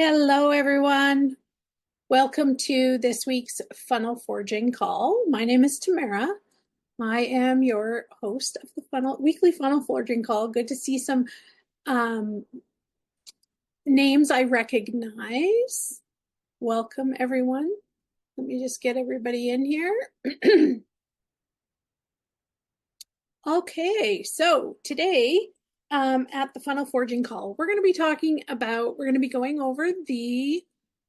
Hello, everyone. Welcome to this week's funnel forging call. My name is Tamara. I am your host of the weekly funnel forging call. Good to see some um, names I recognize. Welcome, everyone. Let me just get everybody in here. Okay, so today at the funnel forging call, we're going to be going over the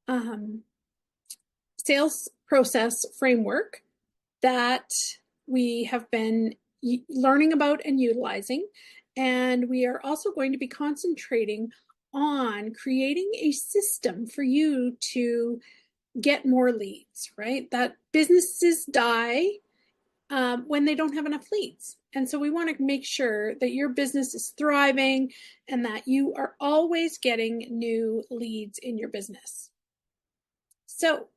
um, sales process framework that we have been learning about and utilizing. And we are also going to be concentrating on creating a system for you to get more leads, right? That businesses die when they don't have enough leads. And so we want to make sure that your business is thriving and that you are always getting new leads in your business. So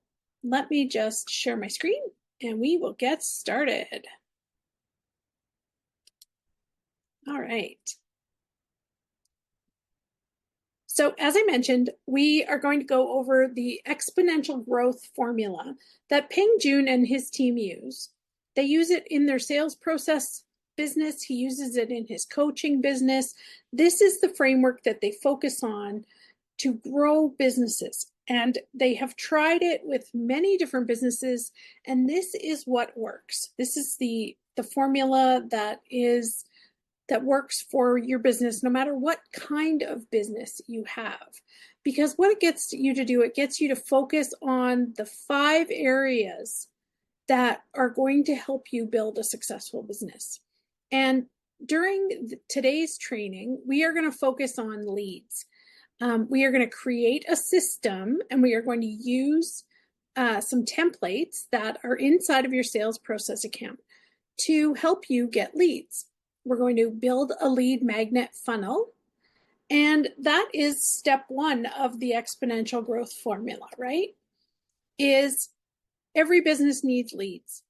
let me just share my screen and we will get started. All right. So as I mentioned, we are going to go over the exponential growth formula that Ping Jun and his team use. They use it in their sales process business. He uses it in his coaching business. This is the framework that they focus on to grow businesses. And they have tried it with many different businesses, and this is what works. This is the formula that works for your business, no matter what kind of business you have. Because what it gets you to do, it gets you to focus on the 5 areas that are going to help you build a successful business. And during today's training, we are going to focus on leads. We are going to create a system, and we are going to use some templates that are inside of your sales process account to help you get leads. We're going to build a lead magnet funnel, and that is step 1 of the exponential growth formula, right? Is every business needs leads.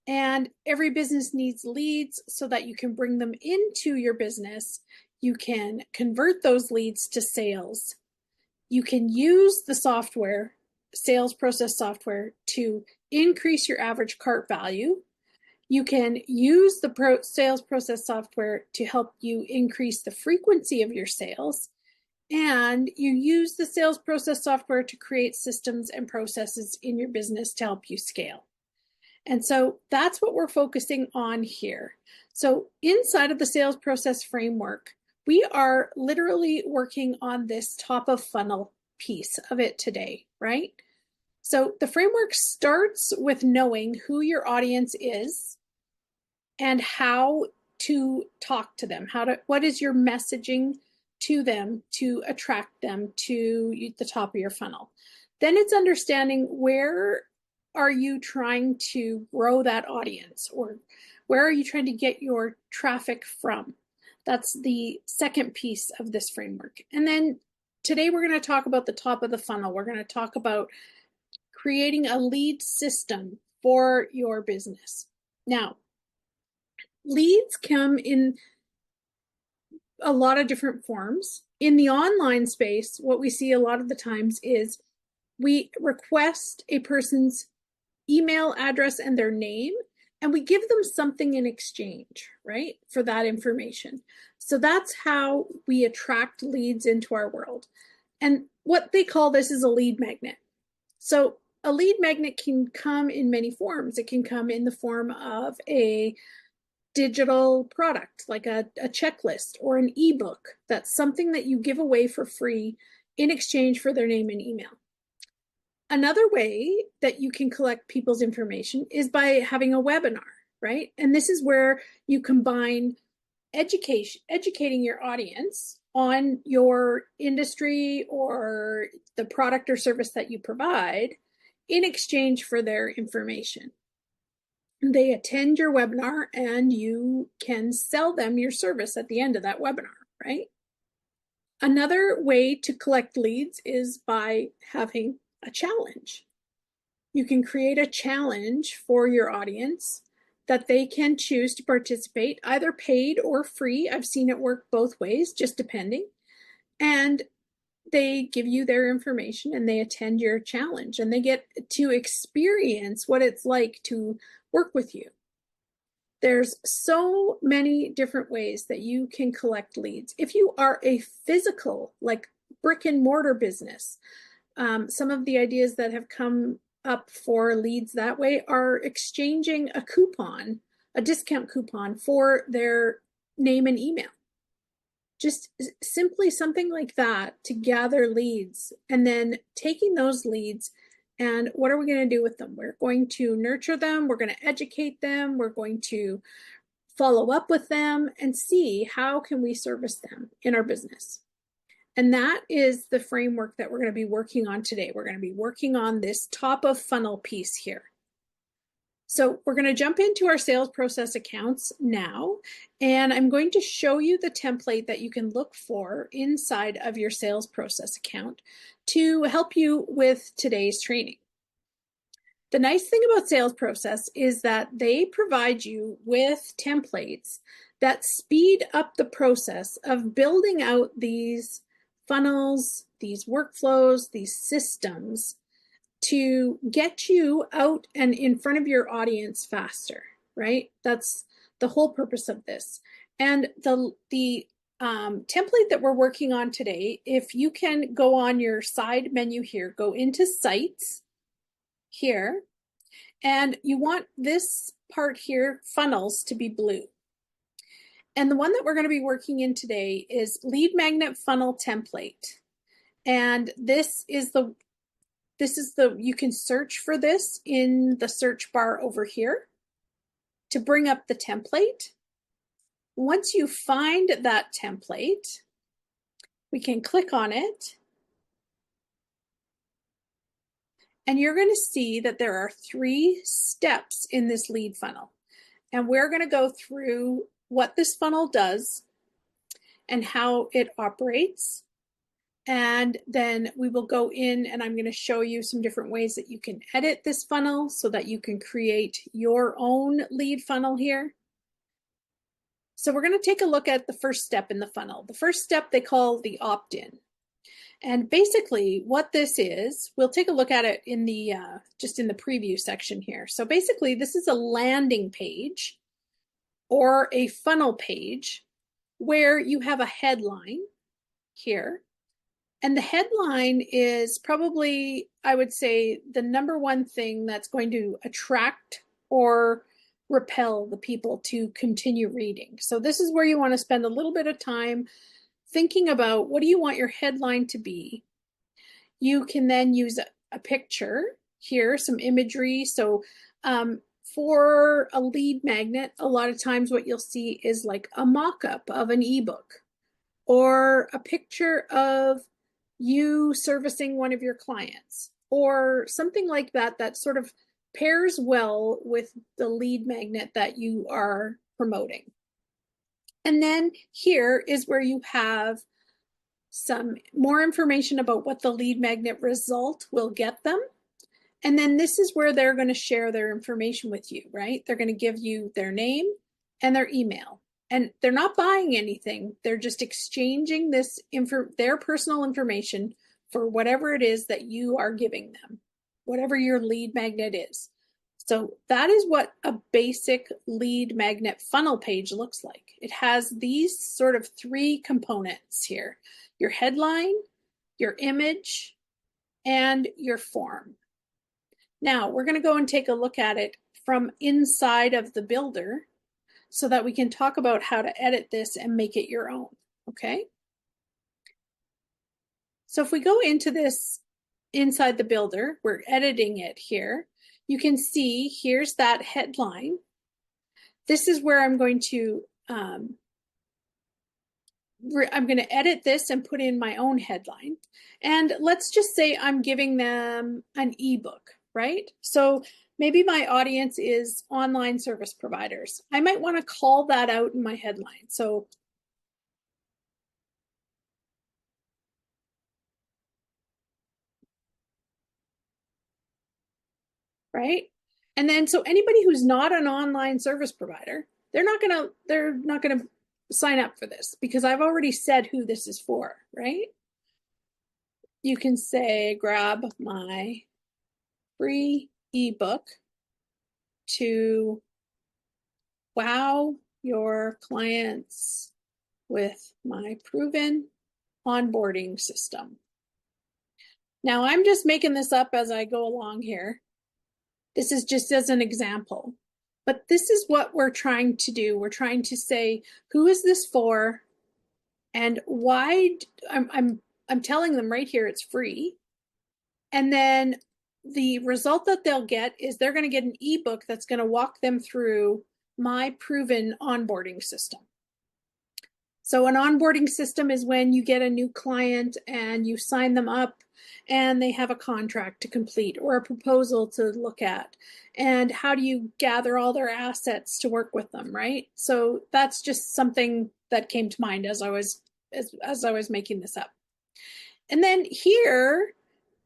And every business needs leads so that you can bring them into your business. You can convert those leads to sales. You can use the software, sales process software, to increase your average cart value. You can use the sales process software to help you increase the frequency of your sales. And you use the sales process software to create systems and processes in your business to help you scale. And so that's what we're focusing on here. So inside of the sales process framework, we are literally working on this top of funnel piece of it today, right? So the framework starts with knowing who your audience is and how to talk to them, what is your messaging to them to attract them to the top of your funnel. Then it's understanding where are you trying to grow that audience, or where are you trying to get your traffic from? That's the second piece of this framework. And then today we're going to talk about the top of the funnel. We're going to talk about creating a lead system for your business. Now, leads come in a lot of different forms. In the online space, what we see a lot of the times is we request a person's email address and their name, and we give them something in exchange, right, for that information. So that's how we attract leads into our world. And what they call this is a lead magnet. So a lead magnet can come in many forms. It can come in the form of a digital product, like a checklist or an ebook. That's something that you give away for free in exchange for their name and email. Another way that you can collect people's information is by having a webinar, right? And this is where you combine educating your audience on your industry or the product or service that you provide in exchange for their information. They attend your webinar and you can sell them your service at the end of that webinar, right? Another way to collect leads is by having a challenge. You can create a challenge for your audience that they can choose to participate, either paid or free. I've seen it work both ways, just depending. And they give you their information and they attend your challenge and they get to experience what it's like to work with you. There's so many different ways that you can collect leads. If you are a physical, like brick and mortar business, some of the ideas that have come up for leads that way are exchanging a coupon, a discount coupon for their name and email. Just simply something like that to gather leads, and then taking those leads and what are we going to do with them? We're going to nurture them. We're going to educate them. We're going to follow up with them and see how can we service them in our business. And that is the framework that we're going to be working on today. We're going to be working on this top of funnel piece here. So we're going to jump into our sales process accounts now, and I'm going to show you the template that you can look for inside of your sales process account to help you with today's training. The nice thing about sales process is that they provide you with templates that speed up the process of building out these funnels, these workflows, these systems to get you out and in front of your audience faster, right? That's the whole purpose of this. And the template that we're working on today, if you can go on your side menu here, go into Sites here, and you want this part here, Funnels, to be blue. And the one that we're going to be working in today is Lead Magnet Funnel Template. And this is the, you can search for this in the search bar over here to bring up the template. Once you find that template, we can click on it. And you're going to see that there are 3 steps in this lead funnel. And we're going to go through what this funnel does and how it operates. And then we will go in and I'm going to show you some different ways that you can edit this funnel so that you can create your own lead funnel here. So we're going to take a look at the first step in the funnel. The first step they call the opt-in. And basically what this is, we'll take a look at it in the just in the preview section here. So basically this is a landing page or a funnel page where you have a headline here. And the headline is probably, I would say, the #1 thing that's going to attract or repel the people to continue reading. So this is where you want to spend a little bit of time thinking about what do you want your headline to be. You can then use a picture here, some imagery. So for a lead magnet, a lot of times what you'll see is like a mock-up of an ebook or a picture of you servicing one of your clients or something like that that sort of pairs well with the lead magnet that you are promoting. And then here is where you have some more information about what the lead magnet result will get them. And then this is where they're going to share their information with you, right? They're going to give you their name and their email. And they're not buying anything. They're just exchanging this their personal information for whatever it is that you are giving them, whatever your lead magnet is. So that is what a basic lead magnet funnel page looks like. It has these sort of 3 components here: your headline, your image, and your form. Now we're going to go and take a look at it from inside of the builder so that we can talk about how to edit this and make it your own, okay? So if we go into this inside the builder, we're editing it here. You can see here's that headline. This is where I'm going to edit this and put in my own headline. And let's just say I'm giving them an ebook, right? So maybe my audience is online service providers. I might want to call that out in my headline. So right? And then so anybody who's not an online service provider, they're not gonna sign up for this because I've already said who this is for, right? you can say, grab my free ebook to wow your clients with my proven onboarding system. Now, I'm just making this up as I go along here. This is just as an example. But this is what we're trying to do. We're trying to say, who is this for? And why? I'm telling them right here it's free. And then the result that they'll get is they're going to get an ebook that's going to walk them through my proven onboarding system. So an onboarding system is when you get a new client and you sign them up and they have a contract to complete or a proposal to look at. And how do you gather all their assets to work with them, right? So that's just something that came to mind as I was making this up. And then here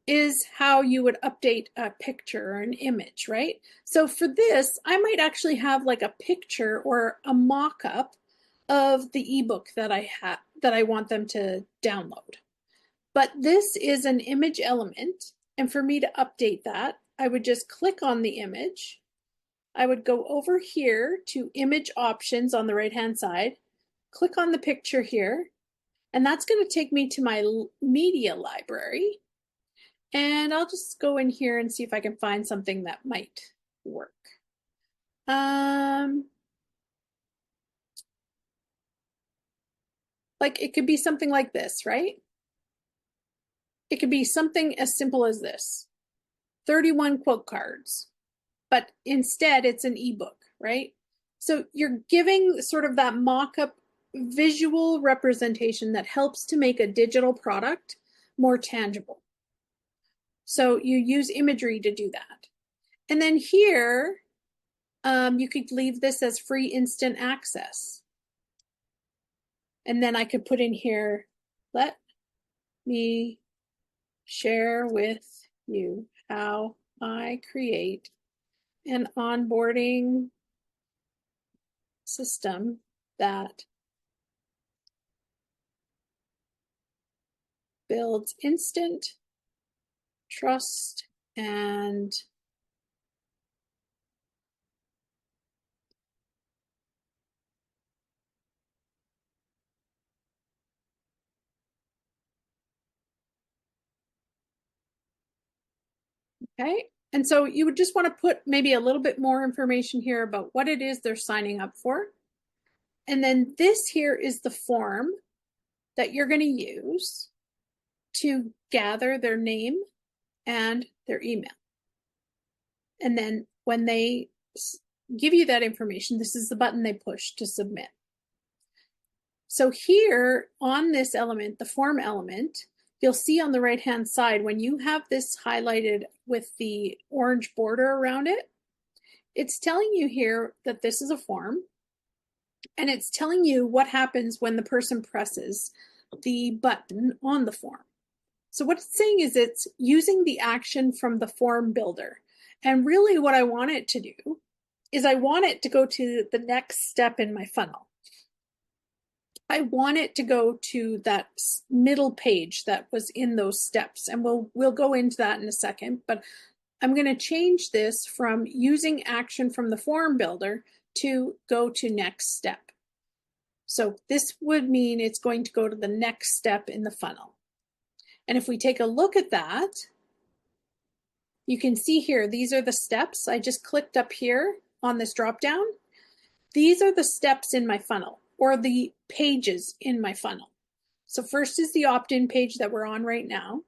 is how you would update a picture or an image, right? So for this, I might actually have like a picture or a mock-up of the ebook that I want them to download. But this is an image element, and for me to update that, I would just click on the image. I would go over here to image options on the right-hand side, click on the picture here, and that's going to take me to my media library. And I'll just go in here and see if I can find something that might work. Like it could be something like this, right? It could be something as simple as this, 31 quote cards, but instead it's an ebook, right? So you're giving sort of that mock-up visual representation that helps to make a digital product more tangible. So you use imagery to do that. And then here, you could leave this as free instant access. And then I could put in here, let me share with you how I create an onboarding system that builds instant trust and okay. And so you would just want to put maybe a little bit more information here about what it is they're signing up for. And then this here is the form that you're going to use to gather their name and their email. And then when they give you that information, this is the button they push to submit. So here on this element, the form element, you'll see on the right-hand side, when you have this highlighted with the orange border around it, it's telling you here that this is a form, and it's telling you what happens when the person presses the button on the form. So what it's saying is it's using the action from the form builder. And really what I want it to do is I want it to go to the next step in my funnel. I want it to go to that middle page that was in those steps. And we'll go into that in a second, but I'm going to change this from using action from the form builder to go to next step. So this would mean it's going to go to the next step in the funnel. And if we take a look at that, you can see here, these are the steps. I just clicked up here on this drop down. These are the steps in my funnel, or the pages in my funnel. So first is the opt-in page that we're on right now.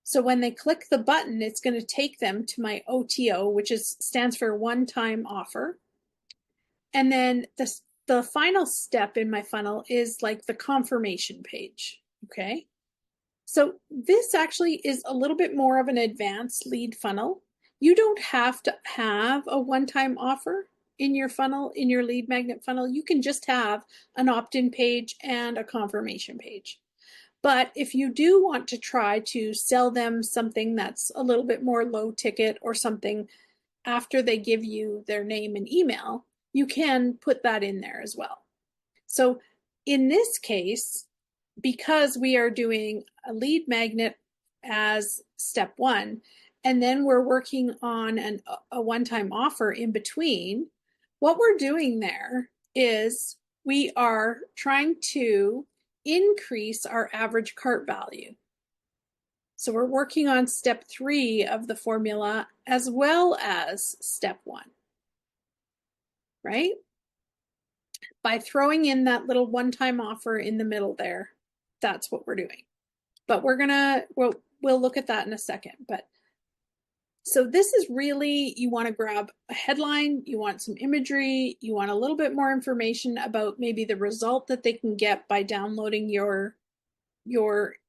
So when they click the button, it's going to take them to my OTO, which stands for one-time offer. And then the final step in my funnel is like the confirmation page, okay? So this actually is a little bit more of an advanced lead funnel. You don't have to have a one-time offer in your funnel, in your lead magnet funnel. You can just have an opt-in page and a confirmation page. But if you do want to try to sell them something that's a little bit more low ticket or something after they give you their name and email, you can put that in there as well. So in this case, because we are doing a lead magnet as step one, and then we're working on a one-time offer in between, what we're doing there is we are trying to increase our average cart value. So we're working on step 3 of the formula as well as step 1, right? By throwing in that little one-time offer in the middle there, that's what we're doing. But we'll look at that in a second. But so this is really, you want to grab a headline, you want some imagery, you want a little bit more information about maybe the result that they can get by downloading your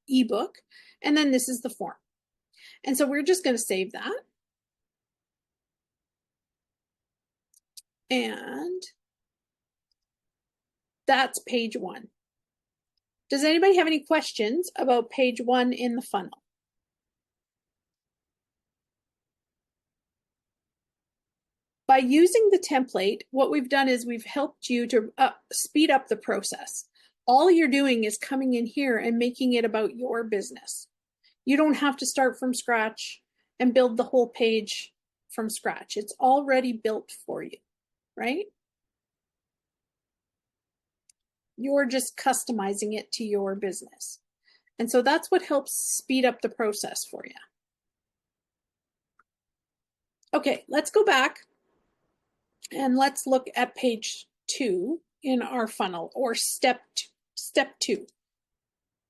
ebook, and then this is the form. And so we're just going to save that. And that's page 1. Does anybody have any questions about page 1 in the funnel? By using the template, what we've done is we've helped you to speed up the process. All you're doing is coming in here and making it about your business. You don't have to start from scratch and build the whole page from scratch. It's already built for you, right? You're just customizing it to your business. And so that's what helps speed up the process for you. Okay, let's go back and let's look at page 2 in our funnel, or step 2.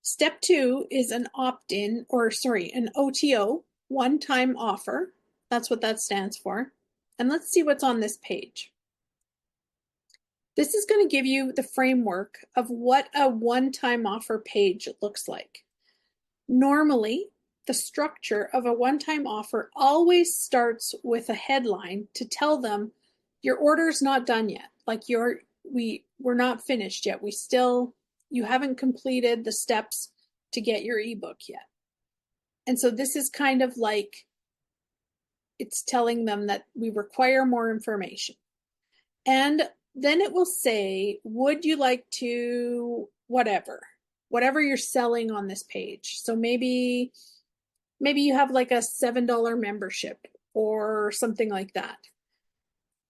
Step 2 is an opt-in, or sorry, an OTO, one-time offer. That's what that stands for. And let's see what's on this page. This is going to give you the framework of what a one-time offer page looks like. Normally, the structure of a one-time offer always starts with a headline to tell them your order's not done yet. Like we're not finished yet. You haven't completed the steps to get your ebook yet. And so this is kind of like, it's telling them that we require more information. And then it will say, would you like to, whatever you're selling on this page. So maybe you have like a $7 membership or something like that.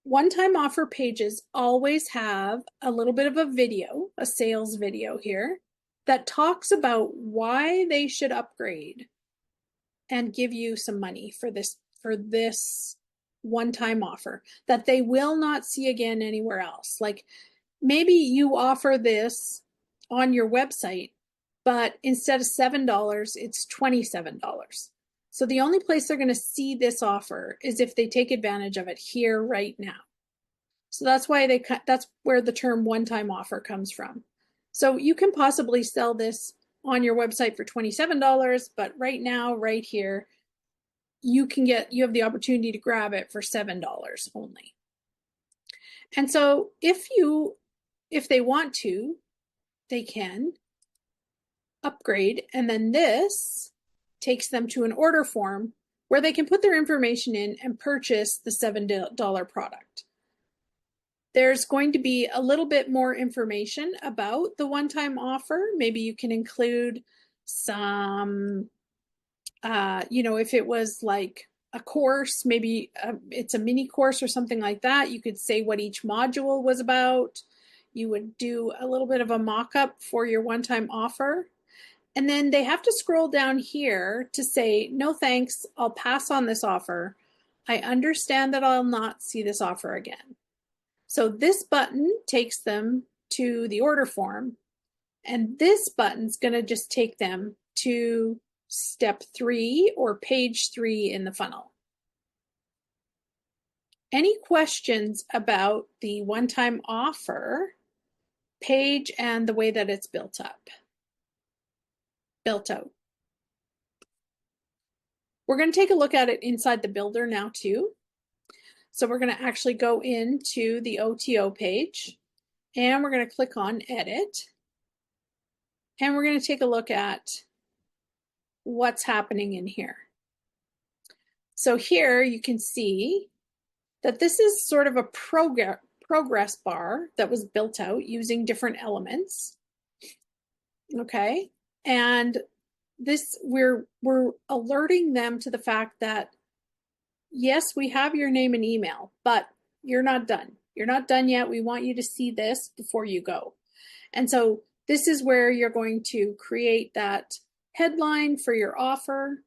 One-time offer pages always have a little bit of a video, a sales video here, that talks about why they should upgrade and give you some money for this one-time offer that they will not see again anywhere else. Like maybe you offer this on your website, but instead of $7, it's $27. So the only place they're going to see this offer is if they take advantage of it here right now. So that's where the term one-time offer comes from. So you can possibly sell this on your website for $27, but right now, right here, you have the opportunity to grab it for $7 only. And so if they want to, they can upgrade, and then this takes them to an order form where they can put their information in and purchase the $7 product. There's going to be a little bit more information about the one-time offer. Maybe you can include some, if it was like a course, maybe it's a mini course or something like that. You could say what each module was about. You would do a little bit of a mock-up for your one-time offer. And then they have to scroll down here to say, no thanks, I'll pass on this offer. I understand that I'll not see this offer again. So this button takes them to the order form, and this button's going to just take them to step 3 or page 3 in the funnel. Any questions about the one-time offer page and the way that it's built out? We're going to take a look at it inside the builder now too. So we're going to actually go into the OTO page, and we're going to click on edit, and we're going to take a look at what's happening in here. So here you can see that this is sort of a progress bar that was built out using different elements. Okay, and we're alerting them to the fact that, yes, we have your name and email, but you're not done. You're not done yet. We want you to see this before you go. And so this is where you're going to create that headline for your offer.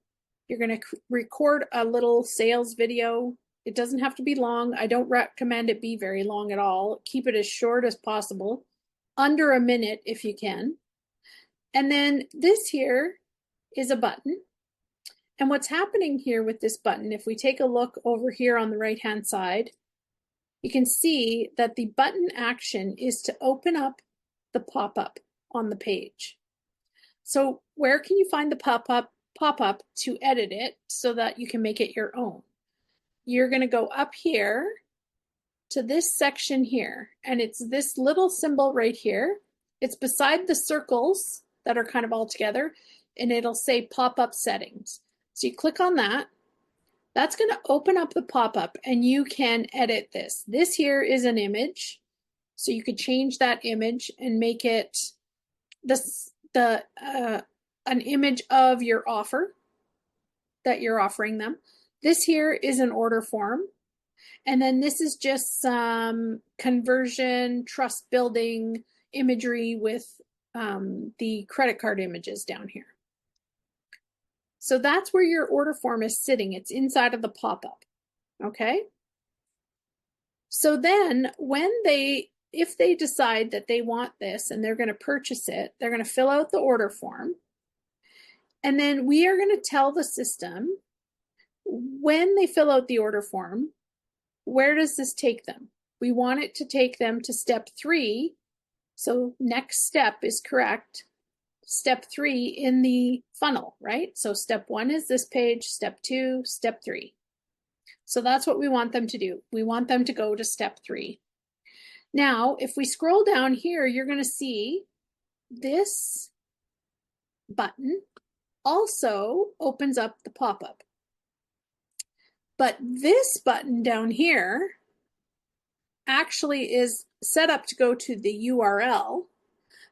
You're going to record a little sales video. It doesn't have to be long. I don't recommend it be very long at all. Keep it as short as possible, under a minute if you can. And then this here is a button. And what's happening here with this button, if we take a look over here on the right-hand side, you can see that the button action is to open up the pop-up on the page. So where can you find the pop-up to edit it so that you can make it your own? You're going to go up here to this section here, and it's this little symbol right here. It's beside the circles that are kind of all together, and it'll say pop-up settings. So you click on that. That's going to open up the pop-up, and you can edit this. This here is an image, so you could change that image and make it an image of your offer that you're offering them. This here is an order form, and then this is just some conversion, trust building imagery with the credit card images down here. So that's where your order form is sitting. It's inside of the pop-up, okay? So then if they decide that they want this and they're going to purchase it, they're going to fill out the order form. And then we are going to tell the system, when they fill out the order form, where does this take them? We want it to take them to step 3. So next step is correct. Step 3 in the funnel, right? So step 1 is this page, step 2, step 3. So that's what we want them to do. We want them to go to step 3. Now, if we scroll down here, you're going to see this button also opens up the pop-up. But this button down here actually is set up to go to the URL,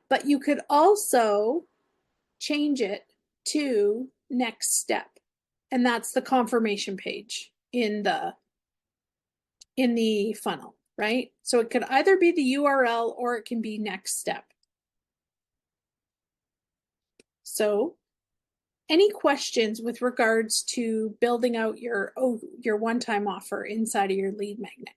but you could also change it to next step. And that's the confirmation page in the funnel, right? So it could either be the URL or it can be next step. So any questions with regards to building out your one-time offer inside of your lead magnet?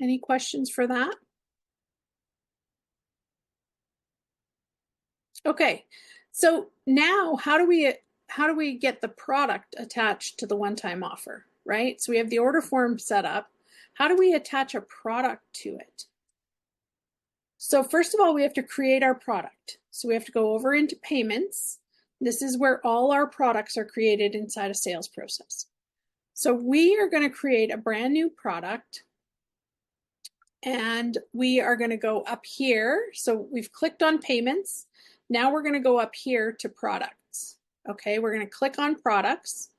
Any questions for that? Okay, so now how do we get the product attached to the one-time offer, right? So we have the order form set up. How do we attach a product to it? So first of all, we have to create our product. So we have to go over into payments. This is where all our products are created inside a sales process. So we are going to create a brand new product, and we are going to go up here. So we've clicked on payments. Now we're going to go up here to products. Okay, we're going to click on products.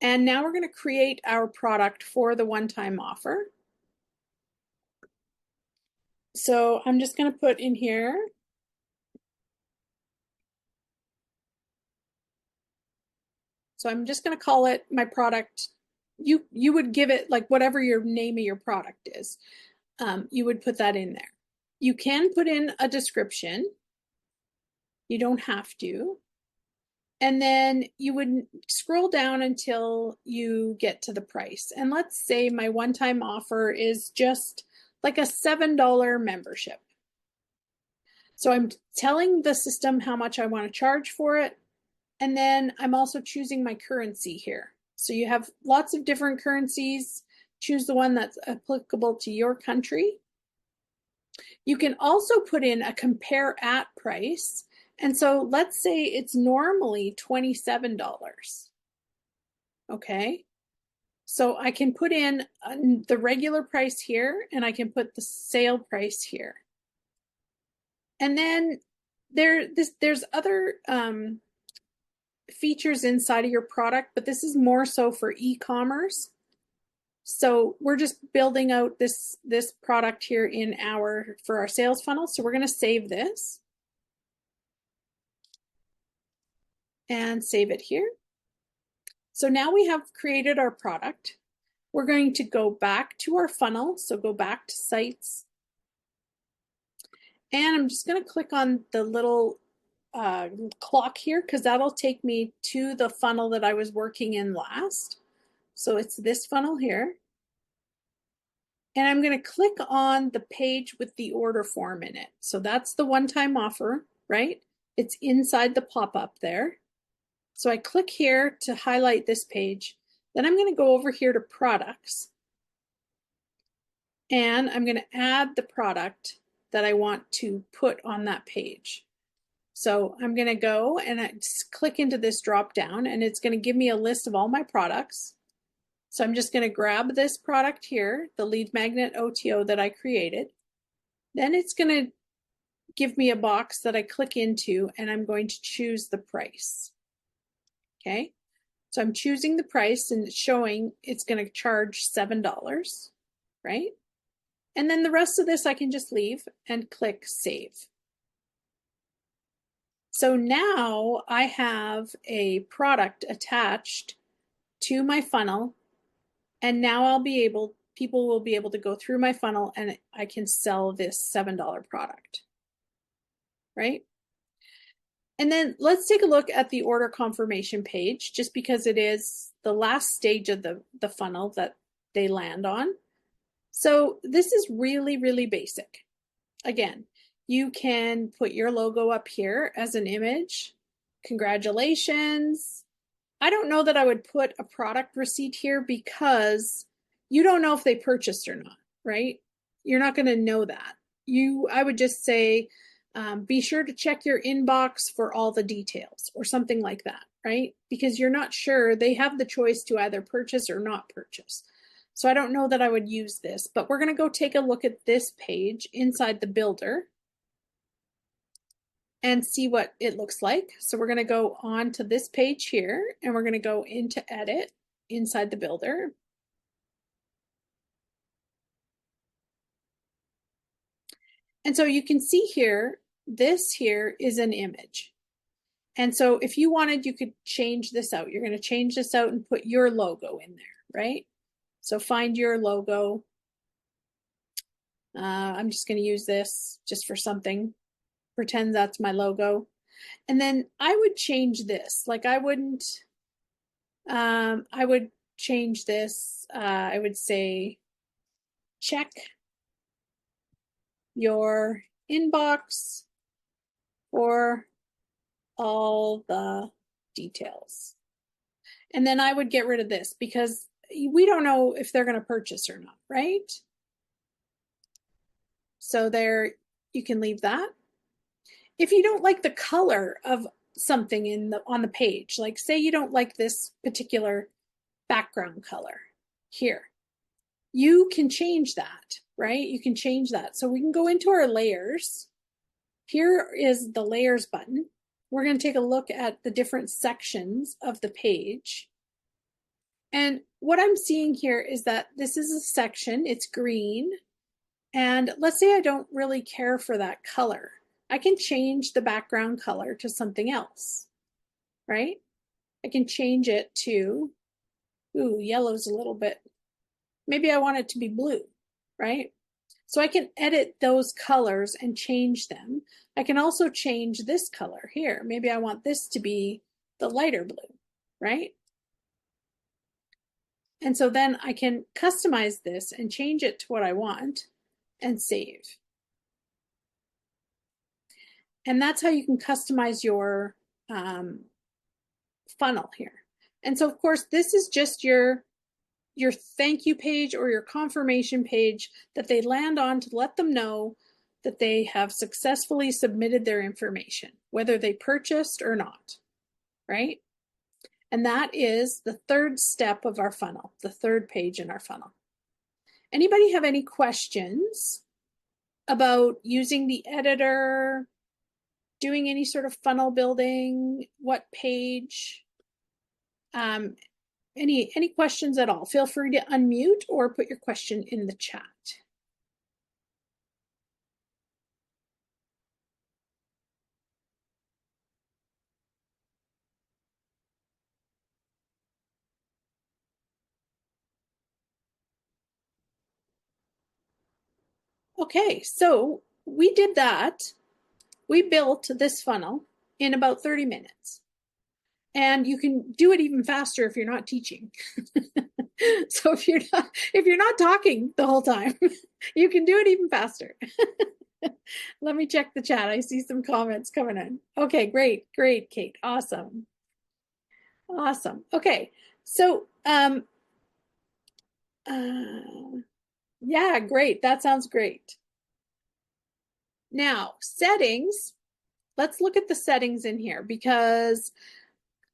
And now we're going to create our product for the one-time offer. So I'm just going to put in here, so I'm just going to call it my product. You would give it like whatever your name of your product is. You would put that in there. You can put in a description. You don't have to. And then you would scroll down until you get to the price. And let's say my one-time offer is just like a $7 membership. So I'm telling the system how much I want to charge for it. And then I'm also choosing my currency here. So you have lots of different currencies. Choose the one that's applicable to your country. You can also put in a compare at price. And so let's say it's normally $27. Okay. So I can put in the regular price here, and I can put the sale price here. And then there's other features inside of your product, but this is more so for e-commerce. So we're just building out this product here for our sales funnel. So we're going to save this and save it here. So now we have created our product. We're going to go back to our funnel. So go back to sites. And I'm just going to click on the little clock here because that'll take me to the funnel that I was working in last. So it's this funnel here. And I'm going to click on the page with the order form in it. So that's the one-time offer, right? It's inside the pop-up there. So I click here to highlight this page. Then I'm going to go over here to products. And I'm going to add the product that I want to put on that page. So I'm going to go and I just click into this drop down and it's going to give me a list of all my products. So I'm just going to grab this product here, the lead magnet OTO that I created. Then it's going to give me a box that I click into and I'm going to choose the price. Okay, so I'm choosing the price and it's showing it's going to charge $7, right? And then the rest of this I can just leave and click save. So now I have a product attached to my funnel, and now people will be able to go through my funnel and I can sell this $7 product, right? And then let's take a look at the order confirmation page, just because it is the last stage of the funnel that they land on. So this is really, really basic. Again, you can put your logo up here as an image. Congratulations. I don't know that I would put a product receipt here because you don't know if they purchased or not, right? You're not going to know that. I would just say, be sure to check your inbox for all the details or something like that, right? Because you're not sure. They have the choice to either purchase or not purchase. So I don't know that I would use this, but we're going to go take a look at this page inside the builder and see what it looks like. So we're going to go on to this page here and we're going to go into edit inside the builder. And so you can see here, this here is an image. And so if you wanted, you could change this out. You're going to change this out and put your logo in there, right? So find your logo. I'm just going to use this just for something. Pretend that's my logo. And then I would change this. Like I would change this. I would say, check your inbox for all the details. And then I would get rid of this because we don't know if they're going to purchase or not, right? So there, you can leave that. If you don't like the color of something on the page, like say you don't like this particular background color here, you can change that, right? You can change that. So we can go into our layers. Here is the layers button. We're going to take a look at the different sections of the page. And what I'm seeing here is that this is a section, it's green. And let's say I don't really care for that color. I can change the background color to something else, right? I can change it to, ooh, yellow's a little bit, maybe I want it to be blue, right? So I can edit those colors and change them. I can also change this color here. Maybe I want this to be the lighter blue, right? And so then I can customize this and change it to what I want and save. And that's how you can customize your funnel here. And so of course, this is just your thank you page or your confirmation page that they land on to let them know that they have successfully submitted their information, whether they purchased or not, right? And that is the third step of our funnel, the third page in our funnel. Anybody have any questions about using the editor, doing any sort of funnel building, what page? any questions at all, feel free to unmute or put your question in the chat. Okay, so we did that. We built this funnel in about 30 minutes. And you can do it even faster if you're not teaching. So if you're not talking the whole time, you can do it even faster. Let me check the chat. I see some comments coming in. Okay, great, Kate. Awesome. Okay, so yeah, great. That sounds great. Now, settings. Let's look at the settings in here because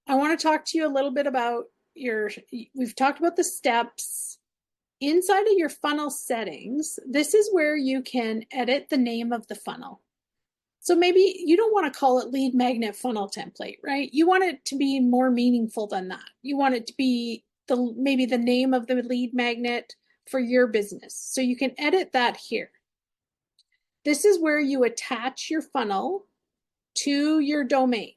I want to talk to you a little bit about we've talked about the steps. Inside of your funnel settings, this is where you can edit the name of the funnel. So maybe you don't want to call it lead magnet funnel template, right? You want it to be more meaningful than that. You want it to be maybe the name of the lead magnet for your business. So you can edit that here. This is where you attach your funnel to your domain.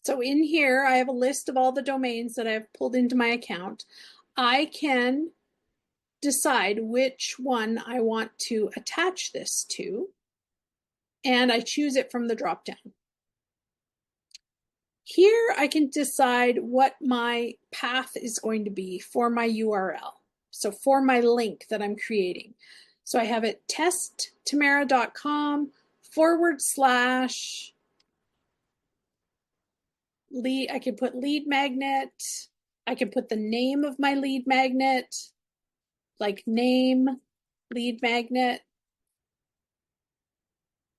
So in here, I have a list of all the domains that I've pulled into my account. I can decide which one I want to attach this to, and I choose it from the dropdown. Here, I can decide what my path is going to be for my URL. So for my link that I'm creating. So I have it testtamara.com / lead. I can put lead magnet. I can put the name of my lead magnet, like name lead magnet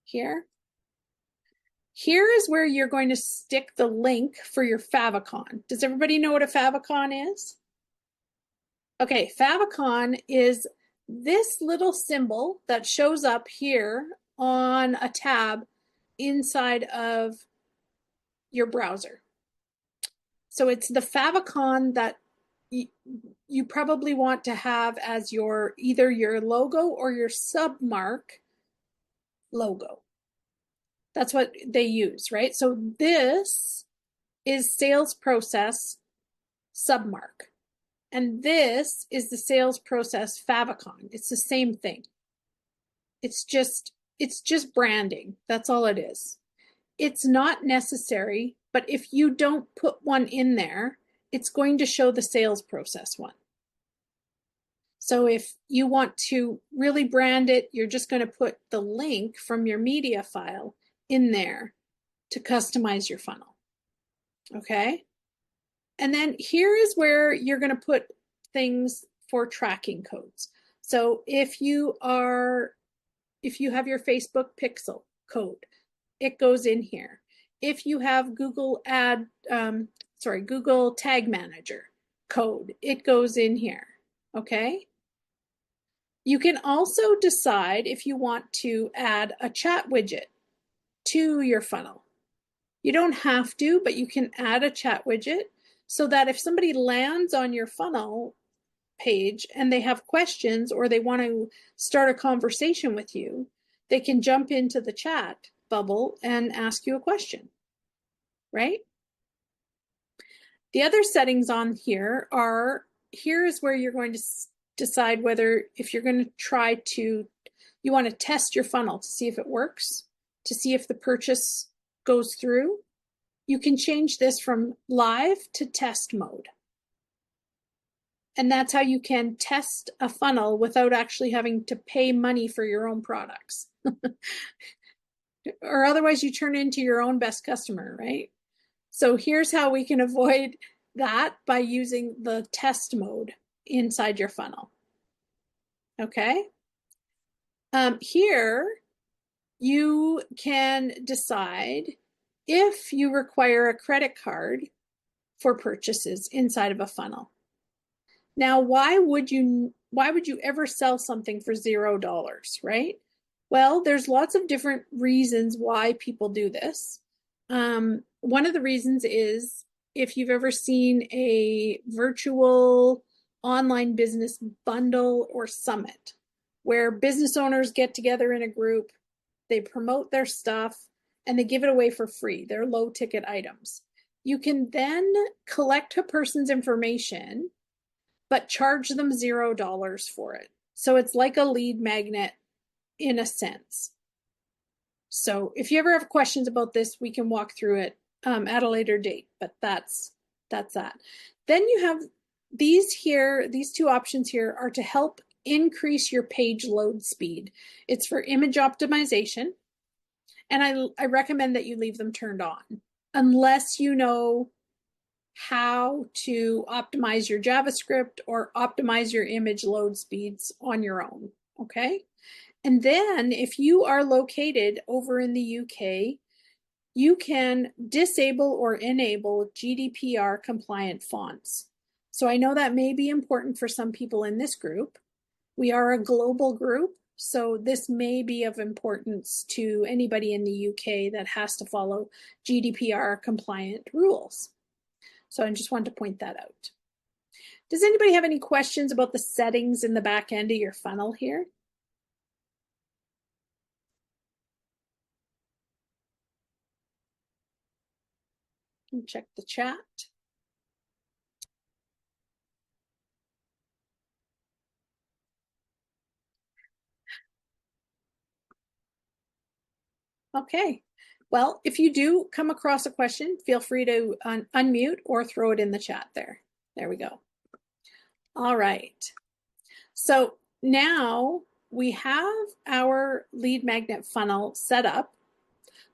here. Here is where you're going to stick the link for your favicon. Does everybody know what a favicon is? Okay, favicon is this little symbol that shows up here on a tab inside of your browser. So it's the favicon that you probably want to have as either your logo or your submark logo. That's what they use, right? So this is sales process submark. And this is the sales process favicon. It's the same thing. It's just branding. That's all it is. It's not necessary, but if you don't put one in there, it's going to show the sales process one. So if you want to really brand it, you're just going to put the link from your media file in there to customize your funnel. Okay? And then here is where you're going to put things for tracking codes. So if you have your Facebook pixel code, it goes in here. If you have Google Tag Manager code, it goes in here. Okay? You can also decide if you want to add a chat widget to your funnel. You don't have to, but you can add a chat widget so that if somebody lands on your funnel page and they have questions or they want to start a conversation with you, they can jump into the chat bubble and ask you a question, right? The other settings on here is where you're going to decide whether if you're going to you want to test your funnel to see if it works, to see if the purchase goes through. You can change this from live to test mode. And that's how you can test a funnel without actually having to pay money for your own products. Or otherwise you turn into your own best customer, right? So here's how we can avoid that by using the test mode inside your funnel. Okay. Here you can decide if you require a credit card for purchases inside of a funnel. Now, why would you ever sell something for $0, right? Well, there's lots of different reasons why people do this. One of the reasons is if you've ever seen a virtual online business bundle or summit where business owners get together in a group, they promote their stuff, and they give it away for free. They're low ticket items. You can then collect a person's information, but charge them $0 for it. So it's like a lead magnet in a sense. So if you ever have questions about this, we can walk through it at a later date, but that's that. Then you have these here, these two options here are to help increase your page load speed. It's for image optimization, and I recommend that you leave them turned on unless you know how to optimize your JavaScript or optimize your image load speeds on your own, okay? And then if you are located over in the UK, you can disable or enable GDPR compliant fonts. So I know that may be important for some people in this group. We are a global group, so this may be of importance to anybody in the UK that has to follow GDPR compliant rules. So I just wanted to point that out. Does anybody have any questions about the settings in the back end of your funnel here? Check the chat. Okay. Well, if you do come across a question, feel free to unmute or throw it in the chat there. There we go. All right. So now we have our lead magnet funnel set up.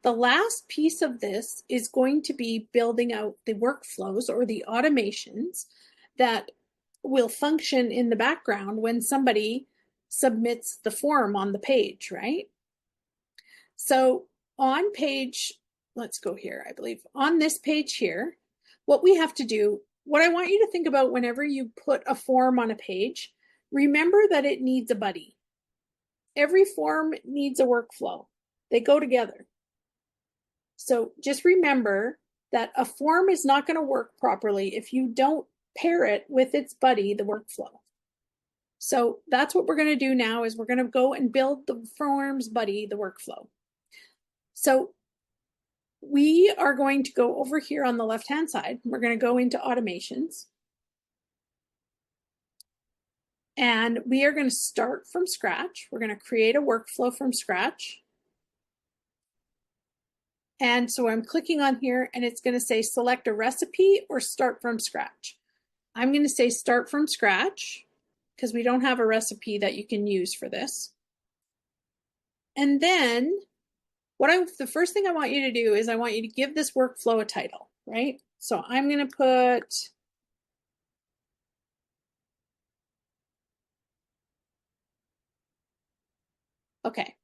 The last piece of this is going to be building out the workflows or the automations that will function in the background when somebody submits the form on the page, right? So on page, let's go here, I believe, on this page here, what we have to do, what I want you to think about whenever you put a form on a page, remember that it needs a buddy. Every form needs a workflow. They go together. So just remember that a form is not going to work properly if you don't pair it with its buddy, the workflow. So that's what we're going to do now is we're going to go and build the form's buddy, the workflow. So we are going to go over here on the left-hand side. We're going to go into automations. And we are going to start from scratch. We're going to create a workflow from scratch. And so I'm clicking on here and it's going to say select a recipe or start from scratch. I'm going to say start from scratch because we don't have a recipe that you can use for this. And then the first thing I want you to do is I want you to give this workflow a title, right? So I'm going to put okay.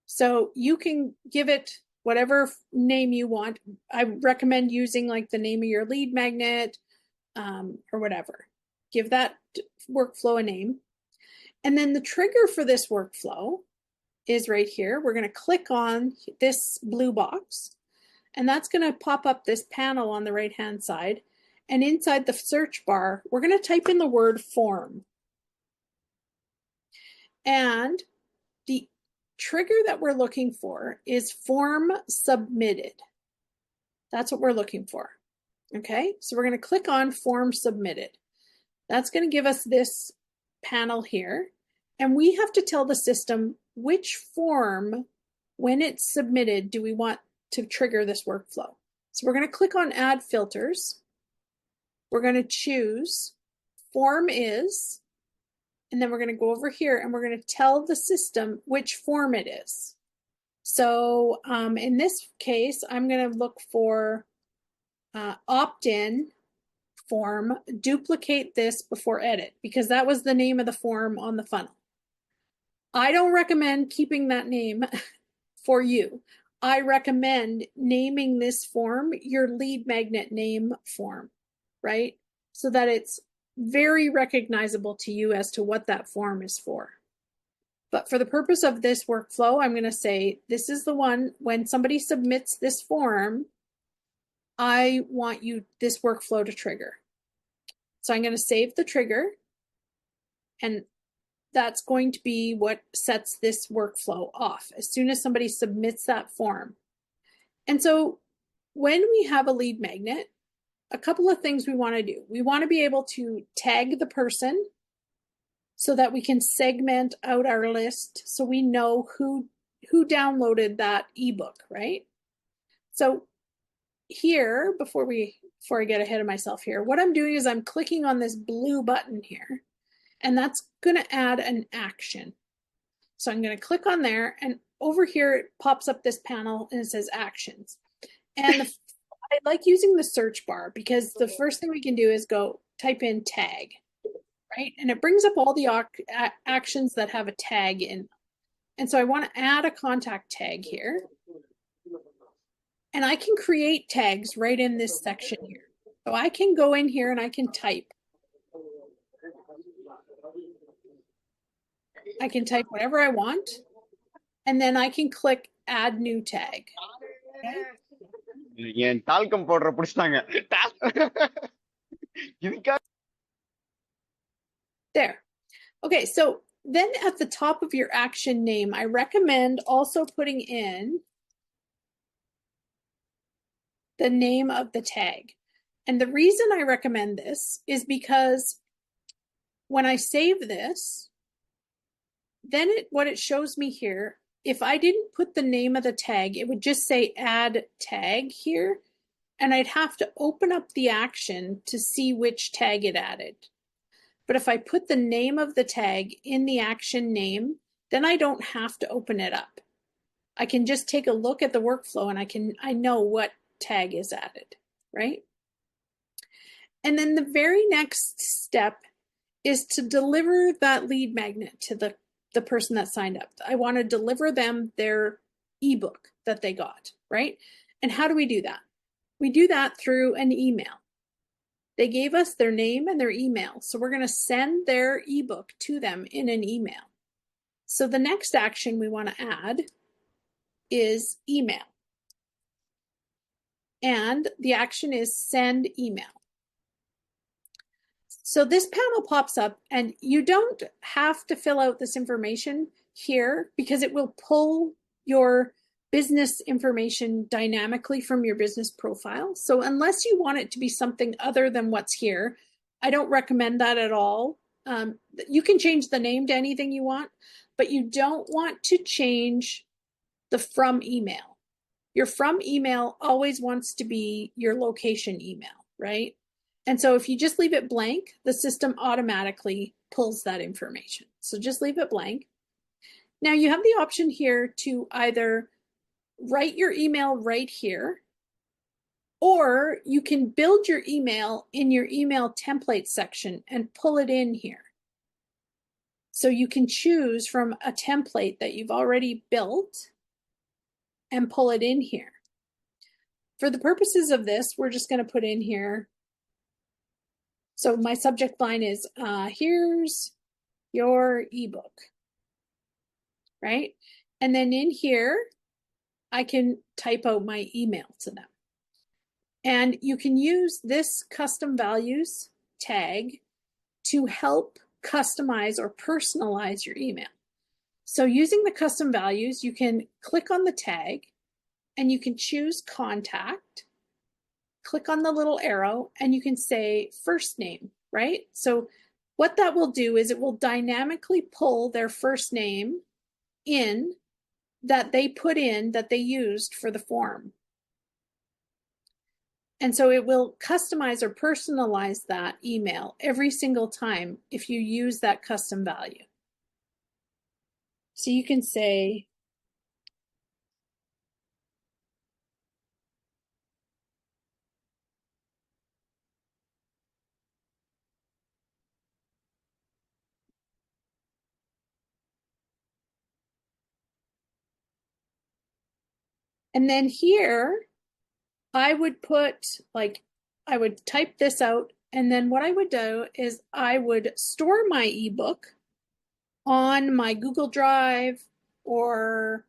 So you can give it whatever name you want. I recommend using like the name of your lead magnet or whatever. Give that workflow a name. And then the trigger for this workflow is right here. We're going to click on this blue box, and that's going to pop up this panel on the right-hand side. And inside the search bar, we're going to type in the word form. And the trigger that we're looking for is form submitted. That's what we're looking for. Okay, so we're going to click on form submitted. That's going to give us this panel here. And we have to tell the system which form, when it's submitted, do we want to trigger this workflow. So we're going to click on add filters. We're going to choose form is, and then we're going to go over here and we're going to tell the system which form it is. So in this case, I'm going to look for opt-in form, duplicate this before edit, because that was the name of the form on the funnel. I don't recommend keeping that name for you. I recommend naming this form your lead magnet name form, right? So that it's very recognizable to you as to what that form is for. But for the purpose of this workflow, I'm going to say this is the one when somebody submits this form, I want this workflow to trigger. So I'm going to save the trigger, and that's going to be what sets this workflow off as soon as somebody submits that form. And so when we have a lead magnet, a couple of things we want to do. We want to be able to tag the person so that we can segment out our list so we know who downloaded that ebook, right? So here, before I get ahead of myself here, what I'm doing is I'm clicking on this blue button here, and that's going to add an action. So I'm going to click on there, and over here it pops up this panel and it says actions. And I like using the search bar because the first thing we can do is go type in tag, right? And it brings up all the actions that have a tag in. And so I want to add a contact tag here. And I can create tags right in this section here. So I can go in here and I can type. I can type whatever I want. And then I can click add new tag. Okay? There. Okay, so then at the top of your action name, I recommend also putting in the name of the tag. And the reason I recommend this is because when I save this, then what it shows me here, if I didn't put the name of the tag, it would just say add tag here, and I'd have to open up the action to see which tag it added. But if I put the name of the tag in the action name, then I don't have to open it up. I can just take a look at the workflow and I know what tag is added, right? And then the very next step is to deliver that lead magnet to the person that signed up. I want to deliver them their ebook that they got, right? And how do we do that? We do that through an email. They gave us their name and their email, so we're going to send their ebook to them in an email. So the next action we want to add is email. And the action is send email. So this panel pops up, and you don't have to fill out this information here because it will pull your business information dynamically from your business profile. So unless you want it to be something other than what's here, I don't recommend that at all. You can change the name to anything you want, but you don't want to change the from email. Your from email always wants to be your location email, right? And so if you just leave it blank, the system automatically pulls that information. So just leave it blank. Now you have the option here to either write your email right here, or you can build your email in your email template section and pull it in here. So you can choose from a template that you've already built and pull it in here. For the purposes of this, we're just going to put in here. So my subject line is, here's your ebook, right? And then in here, I can type out my email to them. And you can use this custom values tag to help customize or personalize your email. So using the custom values, you can click on the tag and you can choose contact, click on the little arrow, and you can say first name, right? So what that will do is it will dynamically pull their first name in that they put in, that they used for the form. And so it will customize or personalize that email every single time if you use that custom value. So you can say, and then here, I would put, like, I would type this out, and then what I would do is I would store my ebook on my Google Drive or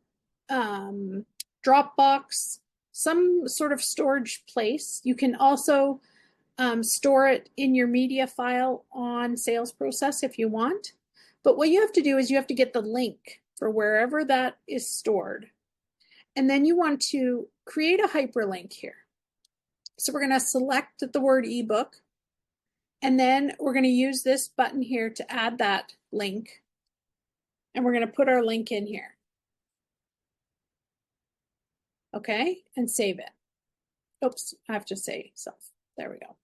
Dropbox some sort of storage place. You can also store it in your media file on Sales Process if you want. But what you have to do is you have to get the link for wherever that is stored. And then you want to create a hyperlink here. So we're going to select the word ebook. And then we're going to use this button here to add that link. And we're going to put our link in here. Okay, and save it. Oops, I have to say self. There we go.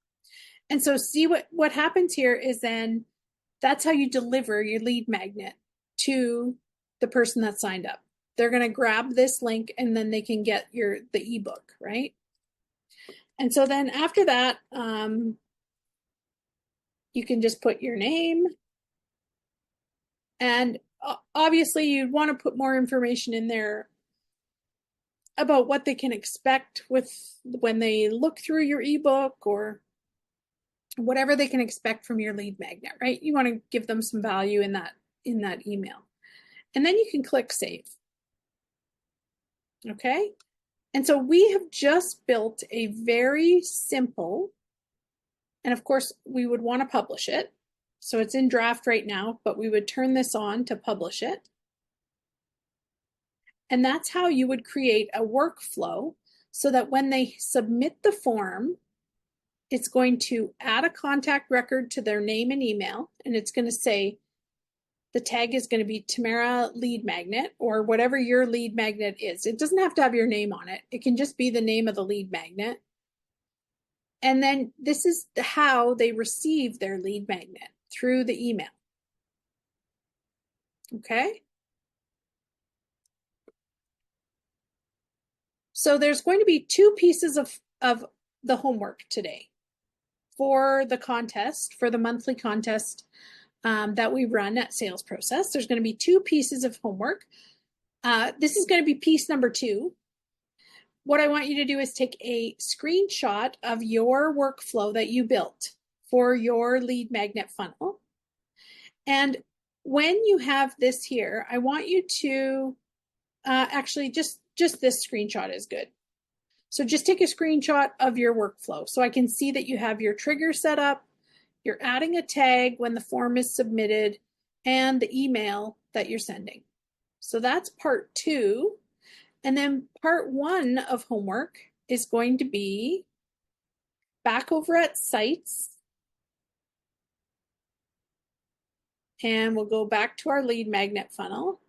And so see what happens here is then that's how you deliver your lead magnet to the person that signed up. They're going to grab this link and then they can get the ebook, right? And so then after that, you can just put your name. And obviously you'd want to put more information in there about what they can expect with when they look through your ebook or whatever they can expect from your lead magnet, right? You want to give them some value in that email. And then you can click save. Okay? And so we have just built a very simple, and of course we would want to publish it. So it's in draft right now, but we would turn this on to publish it. And that's how you would create a workflow so that when they submit the form, it's going to add a contact record to their name and email, and it's going to say the tag is going to be Tamara lead magnet or whatever your lead magnet is. It doesn't have to have your name on it. It can just be the name of the lead magnet. And then this is how they receive their lead magnet through the email. Okay? So there's going to be two pieces of the homework today for the contest, for the monthly contest that we run at Sales Process. There's going to be two pieces of homework. This is going to be piece number 2. What I want you to do is take a screenshot of your workflow that you built for your lead magnet funnel. And when you have this here, I want you to actually just this screenshot is good. So just take a screenshot of your workflow so I can see that you have your trigger set up, you're adding a tag when the form is submitted, and the email that you're sending. So that's part 2. And then part 1 of homework is going to be back over at Sites. And we'll go back to our lead magnet funnel.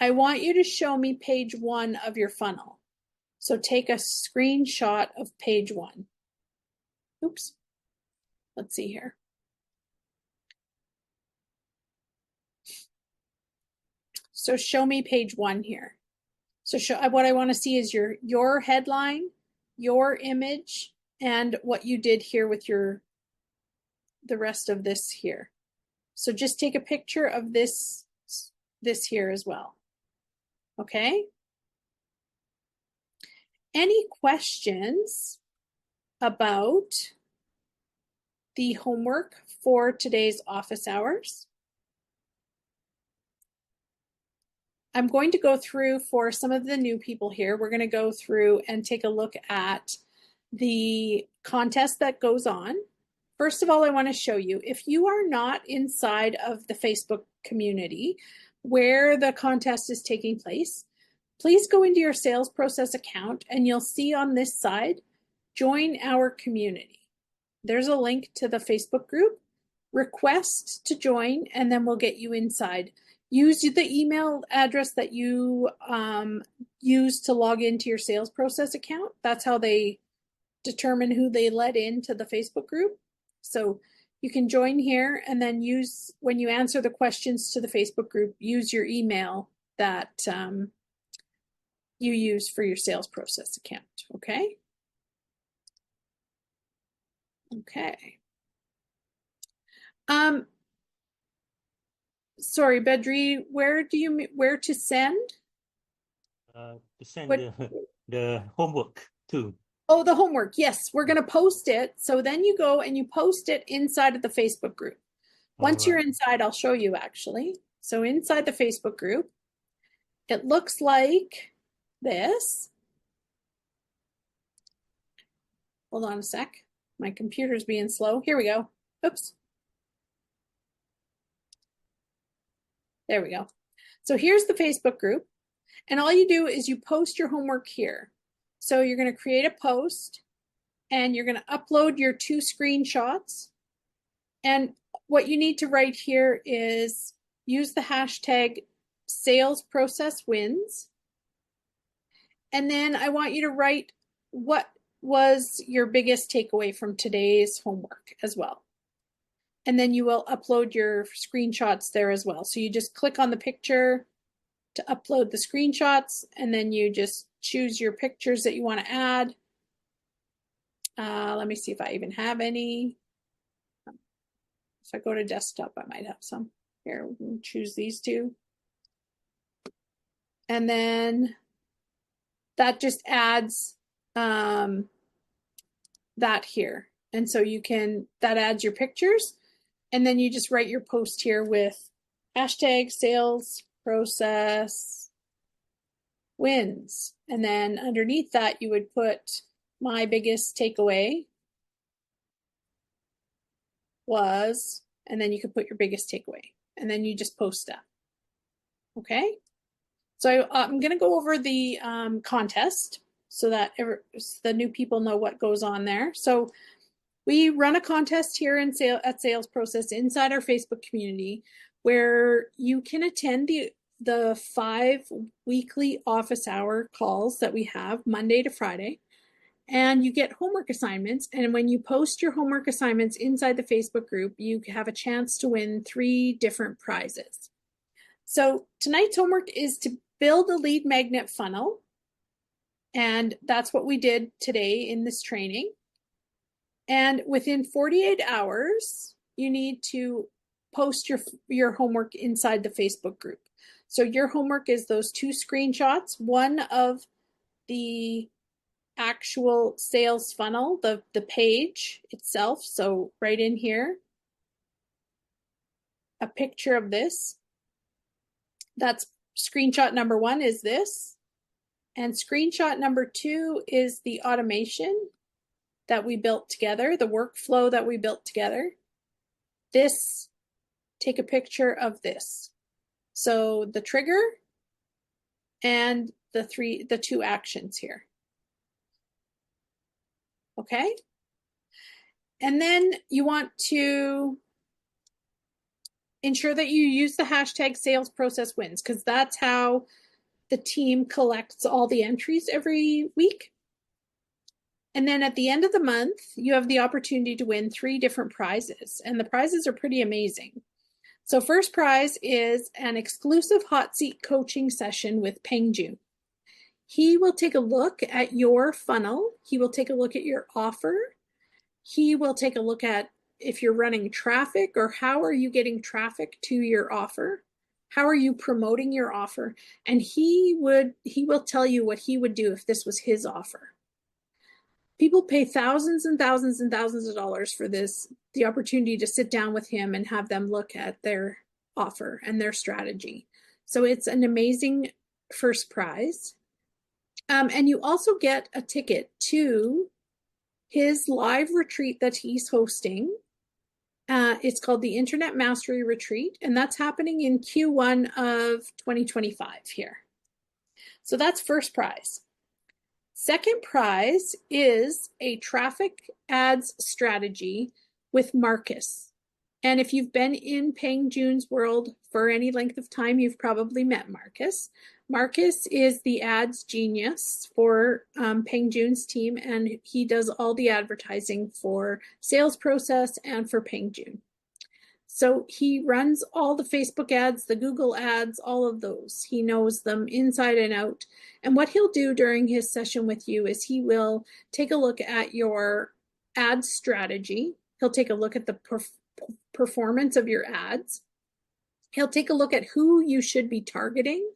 I want you to show me page 1 of your funnel. So take a screenshot of page 1. Oops. Let's see here. So show me page 1 here. So what I want to see is your headline, your image, and what you did here with the rest of this here. So just take a picture of this here as well. Okay? Any questions about the homework for today's office hours? I'm going to go through for some of the new people here. We're going to go through and take a look at the contest that goes on. First of all, I want to show you, if you are not inside of the Facebook community where the contest is taking place, please go into your Sales Process account and you'll see on this side, join our community. There's a link to the Facebook group, request to join, and then we'll get you inside. Use the email address that you use to log into your Sales Process account. That's how they determine who they let into the Facebook group. So you can join here and then when you answer the questions to the Facebook group, use your email that you use for your Sales Process account, okay? Okay. Sorry, Bedri, where to send? To send the homework too. Oh, the homework. Yes, we're going to post it. So then you go and you post it inside of the Facebook group. Once you're inside, I'll show you actually. So inside the Facebook group, it looks like this. Hold on a sec. My computer's being slow. Here we go. Oops. There we go. So here's the Facebook group. And all you do is you post your homework here. So you're going to create a post and you're going to upload your 2 screenshots. And what you need to write here is use the hashtag sales process wins. And then I want you to write what was your biggest takeaway from today's homework as well. And then you will upload your screenshots there as well. So you just click on the picture to upload the screenshots, and then you just choose your pictures that you want to add. Let me see if I even have any. If I go to desktop, I might have some. Here, we can choose these 2. And then that just adds that here. And so that adds your pictures. And then you just write your post here with hashtag sales process wins. And then underneath that, you would put my biggest takeaway was, and then you could put your biggest takeaway. And then you just post that. Okay. So I'm going to go over the contest so that the new people know what goes on there. So we run a contest here at Sales Process inside our Facebook community where you can attend the 5 weekly office hour calls that we have Monday to Friday. And you get homework assignments. And when you post your homework assignments inside the Facebook group, you have a chance to win 3 different prizes. So tonight's homework is to build a lead magnet funnel. And that's what we did today in this training. And within 48 hours, you need to post your homework inside the Facebook group. So your homework is those 2 screenshots, one of the actual sales funnel, the page itself. So right in here, a picture of this. That's screenshot number 1 is this. And screenshot number 2 is the automation that we built together, the workflow that we built together. This, take a picture of this. So the trigger and the 2 actions here. Okay. And then you want to ensure that you use the hashtag sales process wins, because that's how the team collects all the entries every week. And then at the end of the month, you have the opportunity to win 3 different prizes. And the prizes are pretty amazing. So first prize is an exclusive hot seat coaching session with Peng Joon. He will take a look at your funnel. He will take a look at your offer. He will take a look at if you're running traffic, or how are you getting traffic to your offer? How are you promoting your offer? And he will tell you what he would do if this was his offer. People pay thousands and thousands and thousands of dollars for this, the opportunity to sit down with him and have them look at their offer and their strategy. So it's an amazing first prize. And you also get a ticket to his live retreat that he's hosting. It's called the Internet Mastery Retreat, and that's happening in Q1 of 2025 here. So that's first prize. Second prize is a traffic ads strategy with Marcus. And if you've been in Peng Joon's world for any length of time, you've probably met Marcus. Marcus is the ads genius for Peng Joon's team, and he does all the advertising for Sales Process and for Peng Joon. So he runs all the Facebook ads, the Google ads, all of those. He knows them inside and out. And what he'll do during his session with you is he will take a look at your ad strategy. He'll take a look at the performance of your ads. He'll take a look at who you should be targeting.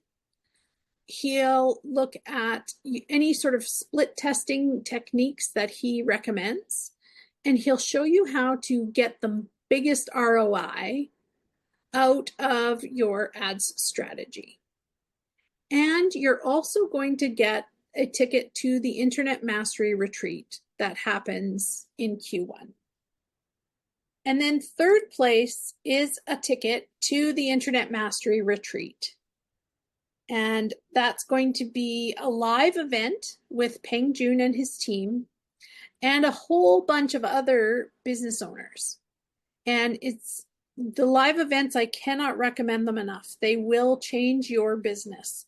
He'll look at any sort of split testing techniques that he recommends. And he'll show you how to get the biggest ROI out of your ads strategy. And you're also going to get a ticket to the Internet Mastery Retreat that happens in Q1. And then third place is a ticket to the Internet Mastery Retreat. And that's going to be a live event with Peng Joon and his team and a whole bunch of other business owners. And it's the live events, I cannot recommend them enough. They will change your business.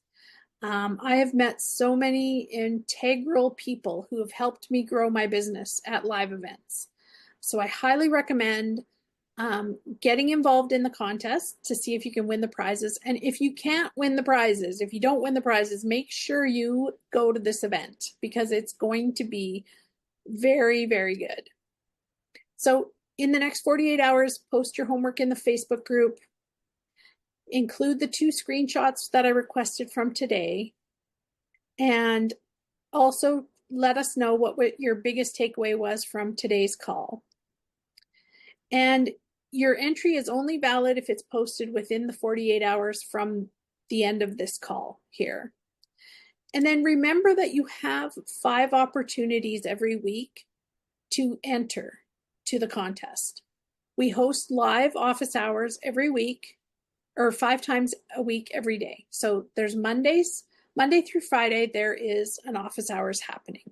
I have met so many integral people who have helped me grow my business at live events. So I highly recommend getting involved in the contest to see if you can win the prizes. And if you can't win the prizes, if you don't win the prizes, make sure you go to this event because it's going to be very, very good. So in the next 48 hours, post your homework in the Facebook group. Include the 2 screenshots that I requested from today. And also let us know what your biggest takeaway was from today's call. And your entry is only valid if it's posted within the 48 hours from the end of this call here. And then remember that you have 5 opportunities every week to enter to the contest. We host live office hours every week, or 5 times a week every day. So there's Monday through Friday, there is an office hours happening.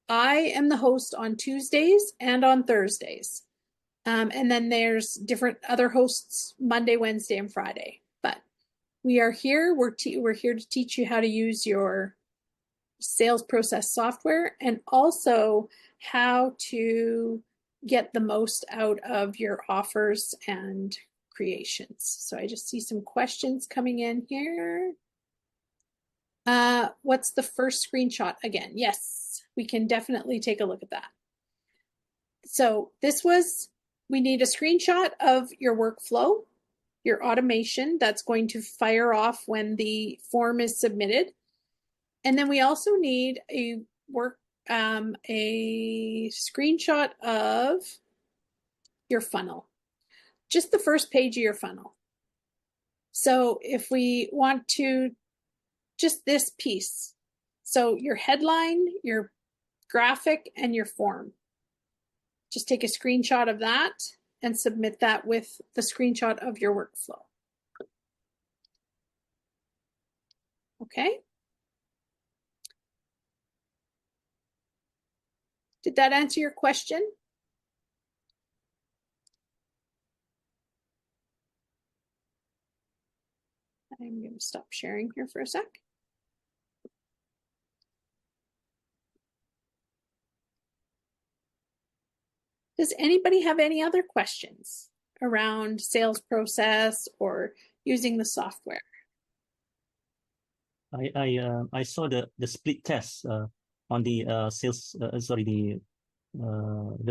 I am the host on Tuesdays and on Thursdays. And then there's different other hosts Monday, Wednesday, and Friday. But we are here. We're here to teach you how to use your sales process software and also how to get the most out of your offers and creations. So I just see some questions coming in here. What's the first screenshot again? Yes, we can definitely take a look at that. So we need a screenshot of your workflow, your automation that's going to fire off when the form is submitted. And then we also need a screenshot of your funnel, just the first page of your funnel. So if we want to, just this piece. So your headline, your graphic, and your form. Just take a screenshot of that and submit that with the screenshot of your workflow. Okay. Did that answer your question? I'm going to stop sharing here for a sec. Does anybody have any other questions around sales process or using the software? I saw the split test on the sales the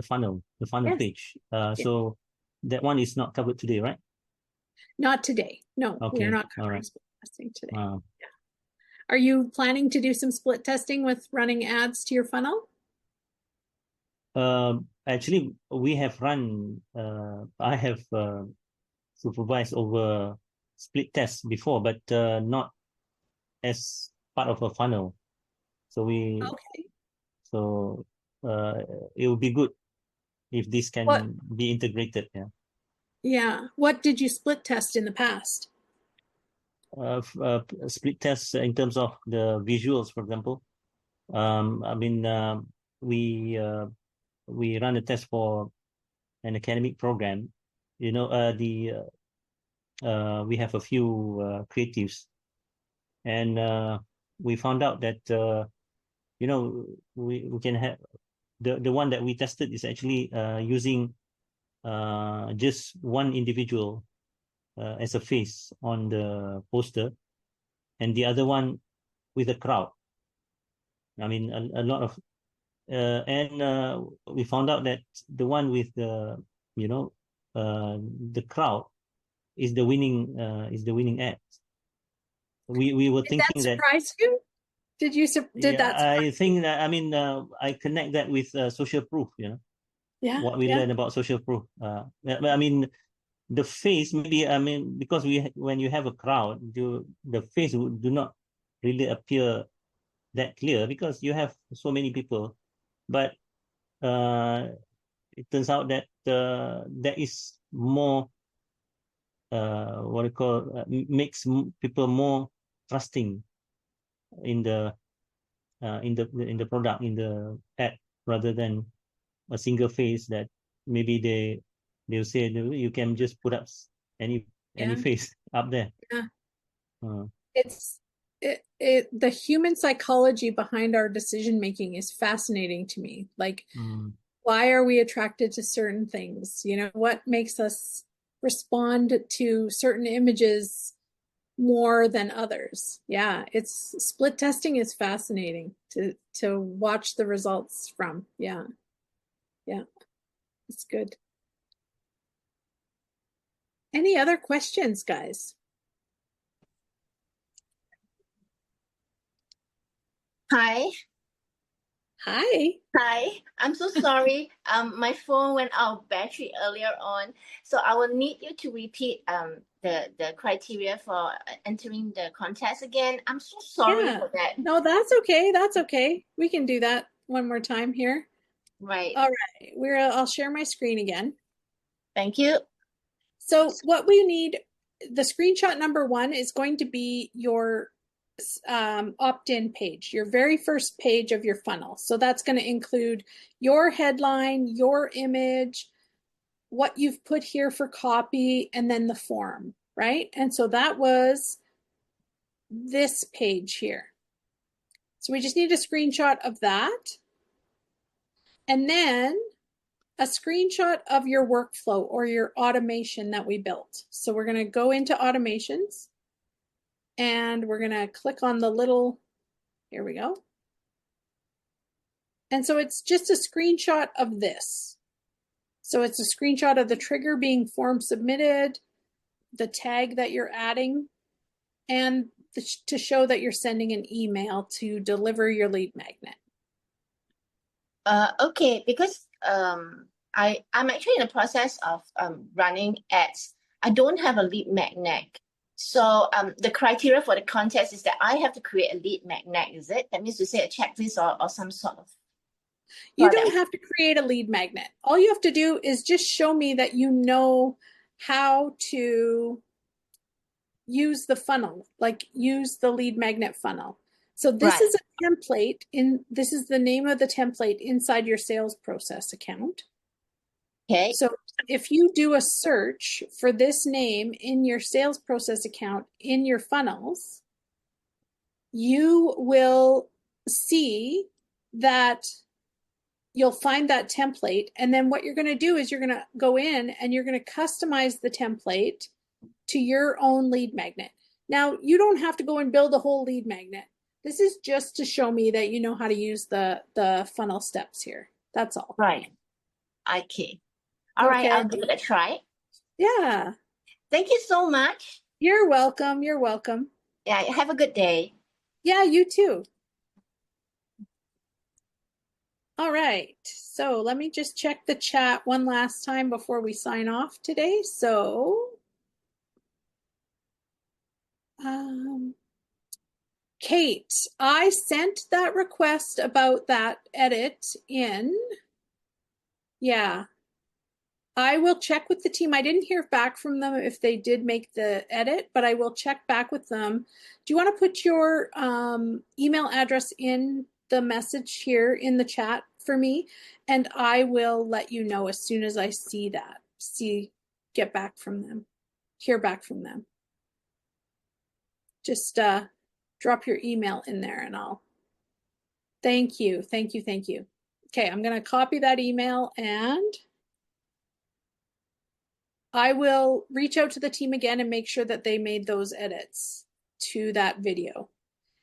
funnel Yes. page. So that one is not covered today, right? Not today. No, Okay. we are not covering right. split testing today. Yeah. Are you planning to do some split testing with running ads to your funnel? Actually, we have run. I have supervised over split tests before, but not as part of a funnel. So it would be good if this can be integrated. Yeah. Yeah. What did you split test in the past? Split tests in terms of the visuals, for example. I mean, we run a test for an academic program. You know, we have a few creatives, and we found out that you know we can have the one that we tested is actually using just one individual as a face on the poster, and the other one with a crowd. I mean, a lot of, and we found out that the one with the, the crowd is the winning ad. We were thinking that surprise you? Did that? I think that, I mean, I connect that with social proof. Yeah. What we learn about social proof. I mean, the face maybe, I mean, because when you have a crowd, the face do not really appear that clear because you have so many people but uh, it turns out that there is more what you call makes people more trusting in the in the product in the ad rather than a single face that maybe they'll say you can just put up any Yeah. face up there. Yeah. Uh, It's the human psychology behind our decision making is fascinating to me. Like, mm, why are we attracted to certain things? You know, what makes us respond to certain images more than others? Yeah, it's split testing is fascinating to watch the results from. Yeah. Yeah, it's good. Any other questions, guys? Hi. Hi. Hi. I'm so sorry. My phone went out of battery earlier on, so I will need you to repeat the criteria for entering the contest again. I'm so sorry Yeah. for that. No, that's okay. That's okay. We can do that one more time here. Right. All right. I'll share my screen again. Thank you. So what we need, the screenshot number one is going to be your opt-in page, your very first page of your funnel. So that's going to include your headline, your image, what you've put here for copy, and then the form, right? And so that was this page here. So we just need a screenshot of that. And then a screenshot of your workflow or your automation that we built. So we're going to go into automations and we're going to click on the little, here we go. And so it's just a screenshot of this. So it's a screenshot of the trigger being form submitted, the tag that you're adding, and to show that you're sending an email to deliver your lead magnet. Okay, because I'm actually in the process of running ads. I don't have a lead magnet. So the criteria for the contest is that I have to create a lead magnet, is it? That means to say a checklist or some sort of You don't product. have to create a lead magnet. All you have to do is just show me that you know how to use the funnel, like use the lead magnet funnel. So this Right. is a template this is the name of the template inside your sales process account. Okay. So if you do a search for this name in your sales process account in your funnels, you will see that you'll find that template. And then what you're going to do is you're going to go in and you're going to customize the template to your own lead magnet. Now, you don't have to go and build a whole lead magnet. This is just to show me that you know how to use the funnel steps here. That's all. Right. Okay. All right, Okay. I'll give it a try. Yeah. Thank you so much. You're welcome. You're welcome. Yeah, have a good day. Yeah, you too. All right. So let me just check the chat one last time before we sign off today. So, um, Kate, I sent that request about that edit in. Yeah, I will check with the team. I didn't hear back from them if they did make the edit, but I will check back with them. Do you want to put your email address in the message here in the chat for me? And I will let you know as soon as I see that, get back from them, hear back from them. Just drop your email in there and I'll, thank you, thank you, thank you. Okay, I'm going to copy that email and I will reach out to the team again and make sure that they made those edits to that video.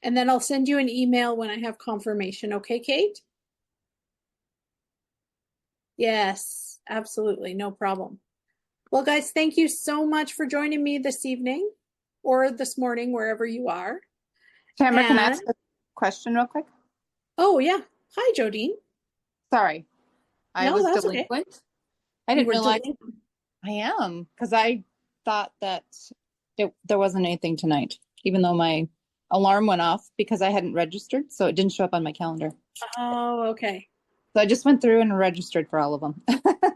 And then I'll send you an email when I have confirmation. Okay, Kate? Yes, absolutely. No problem. Well, guys, thank you so much for joining me this evening or this morning, wherever you are. Tamara, can I And, ask a question real quick? oh, yeah. Hi, Jodine. Sorry, I No, was that's okay. delinquent. I You didn't were realize delinquent. I am because I thought that there wasn't anything tonight, even though my alarm went off because I hadn't registered, so it didn't show up on my calendar. Oh, okay. So I just went through and registered for all of them.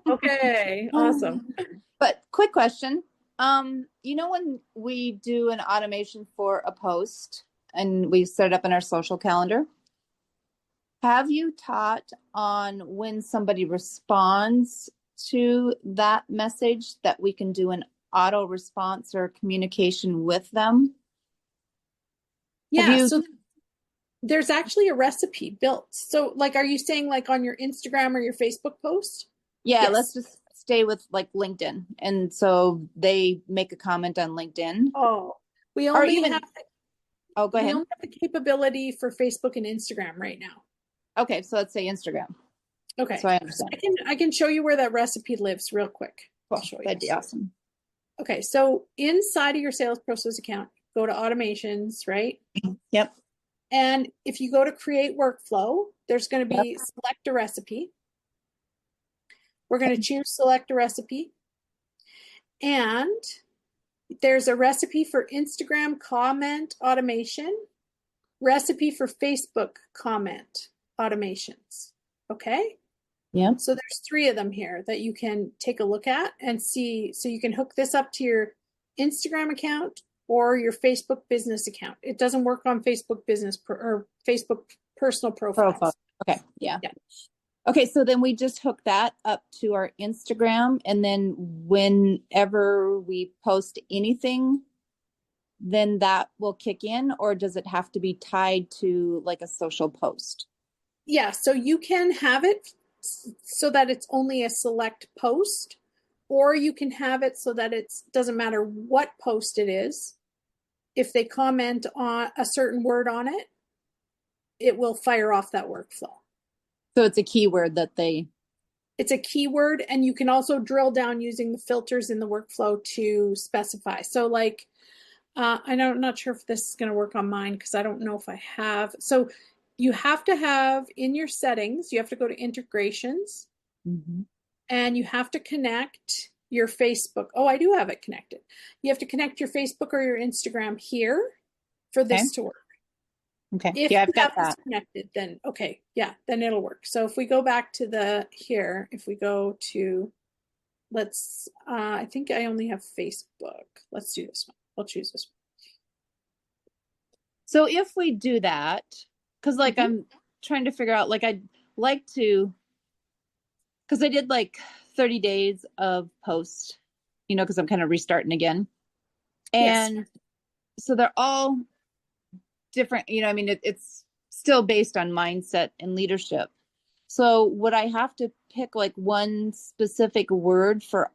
Okay, awesome. But quick question. When we do an automation for a post and we set it up in our social calendar, have you taught on when somebody responds to that message that we can do an auto response or communication with them? Yeah, so there's actually a recipe built. So like, are you saying like on your Instagram or your Facebook post? Yeah, Yes. let's just stay with like LinkedIn. And so they make a comment on LinkedIn. Oh, we Or only even, have oh, go we ahead. only have the capability for Facebook and Instagram right now. Okay, so let's say Instagram. Okay. So I understand. I can show you where that recipe lives real quick. I'll show you. That'd be awesome. Okay, so inside of your sales process account, go to automations, right? Yep. And if you go to create workflow, there's going to be select a recipe. We're going to choose select a recipe. And there's a recipe for Instagram comment automation, recipe for Facebook comment automations. Okay. Yeah. So there's 3 of them here that you can take a look at and see. So you can hook this up to your Instagram account or your Facebook business account. It doesn't work on Facebook business or Facebook personal profiles. Okay. Yeah. Okay. So then we just hook that up to our Instagram, and then whenever we post anything, then that will kick in, or does it have to be tied to like a social post? Yeah. So you can have it so that it's only a select post, or you can have it so that it doesn't matter what post it is. If they comment on a certain word on it, it will fire off that workflow. So it's a keyword it's a keyword, and you can also drill down using the filters in the workflow to specify. So like, I'm not sure if this is going to work on mine because I don't know if I have. So you have to have in your settings, you have to go to integrations, and you have to connect your Facebook. Oh, I do have it connected. You have to connect your Facebook or your Instagram here for this to work. Okay. If yeah, you I've got have that. this connected, then okay, yeah, then it'll work. So if we go back to if we go to, I think I only have Facebook. Let's do this one. I'll choose this one. So if we do that, because like I'm trying to figure out, like I'd like to, because I did like 30 days of post, because I'm kind of restarting again. And so they're all different, it's still based on mindset and leadership. So would I have to pick like one specific word for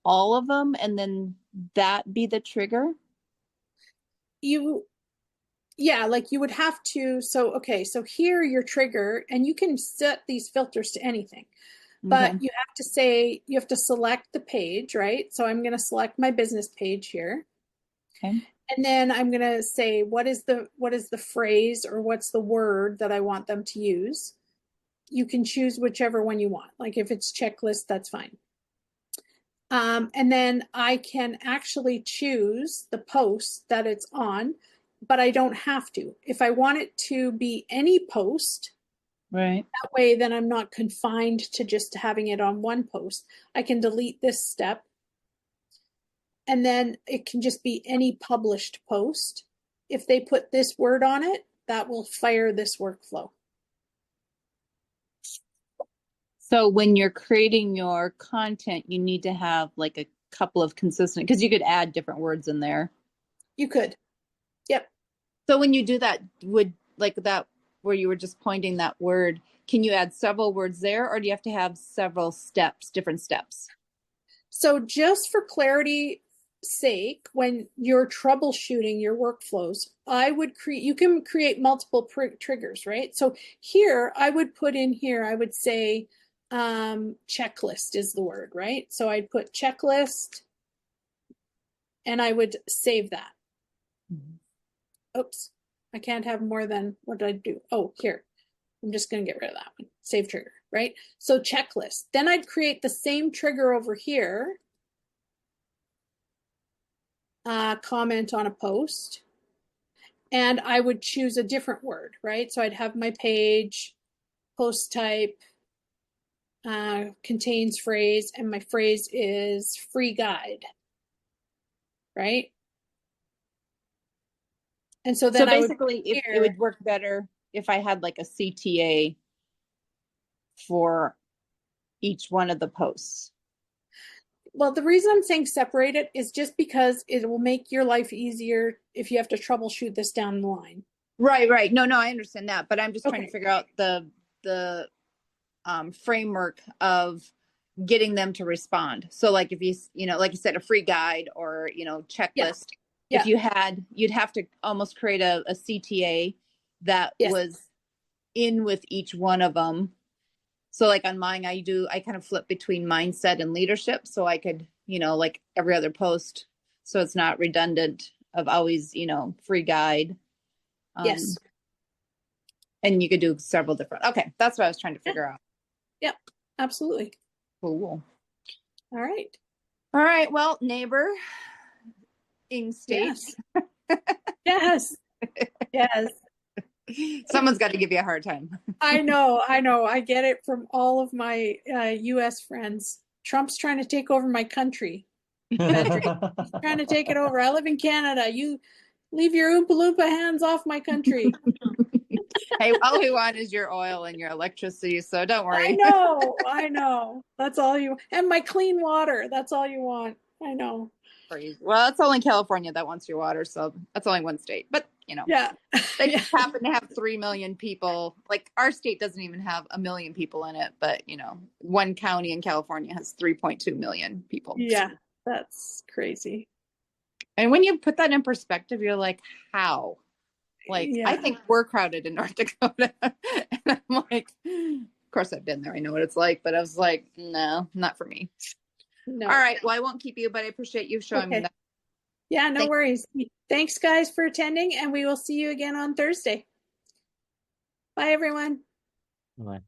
all of them and then that be the trigger? Like you would have to, so here your trigger, and you can set these filters to anything, but you have to select the page, right? So I'm going to select my business page here. Okay. And then I'm going to say, what is the phrase or what's the word that I want them to use? You can choose whichever one you want. Like if it's checklist, that's fine. And then I can actually choose the post that it's on, but I don't have to. If I want it to be any post, right, that way then I'm not confined to just having it on one post. I can delete this step, and then it can just be any published post. If they put this word on it, that will fire this workflow. So when you're creating your content, you need to have like a couple of consistent, because you could add different words in there. You could. Yep. So when you do that, would like that where you were just pointing that word, can you add several words there, or do you have to have several steps, different steps? So just for clarity sake, when you're troubleshooting your workflows, you can create multiple triggers, right? So here I would put in here, I would say checklist is the word, right? So I'd put checklist and I would save that. Oops, I can't have more than, what did I do? Oh, here. I'm just going to get rid of that one. Save trigger, right? So checklist. Then I'd create the same trigger over here. Comment on a post. And I would choose a different word, right? So I'd have my page, post type, contains phrase, and my phrase is free guide, right? And so then So I would basically, if it here, would work better if I had like a CTA for each one of the posts. well, the reason I'm saying separate it is just because it will make your life easier if you have to troubleshoot this down the line. Right. No, I understand that, but I'm just trying to Okay. figure out the framework of getting them to respond. So like if you know, like you said, a free guide or, you know, checklist, Yeah. if you had, you'd have to almost create a CTA that Yes. was in with each one of them. So like on mine, I kind of flip between mindset and leadership. So I could, you know, like every other post, so it's not redundant of always, you know, free guide. Yes. And you could do several different. Okay. That's what I was trying to figure out. Yep. Absolutely. Cool. All right. All right. Well, neighboring states. Yes. Yes. Someone's got to give you a hard time. I know. I get it from all of my US friends. Trump's trying to take over my country. Patrick, he's trying to take it over. I live in Canada. You leave your Oompa Loompa hands off my country. Hey, all we want is your oil and your electricity, so don't worry. I know. That's all you, and my clean water. That's all you want. I know. Well, it's only California that wants your water, so that's only one state. But you know, Yeah. they just happen to have 3 million people. Like our state doesn't even have 1 million people in it, but you know, one county in California has 3.2 million people. Yeah, that's crazy. And when you put that in perspective, you're like, how? Like, Yeah. I think we're crowded in North Dakota. And I'm like, of course I've been there. I know what it's like, but I was like, no, not for me. No. All right. Well, I won't keep you, but I appreciate you showing me Okay. that. Yeah, no Thank- worries. Thanks, guys, for attending, and we will see you again on Thursday. Bye, everyone. Bye.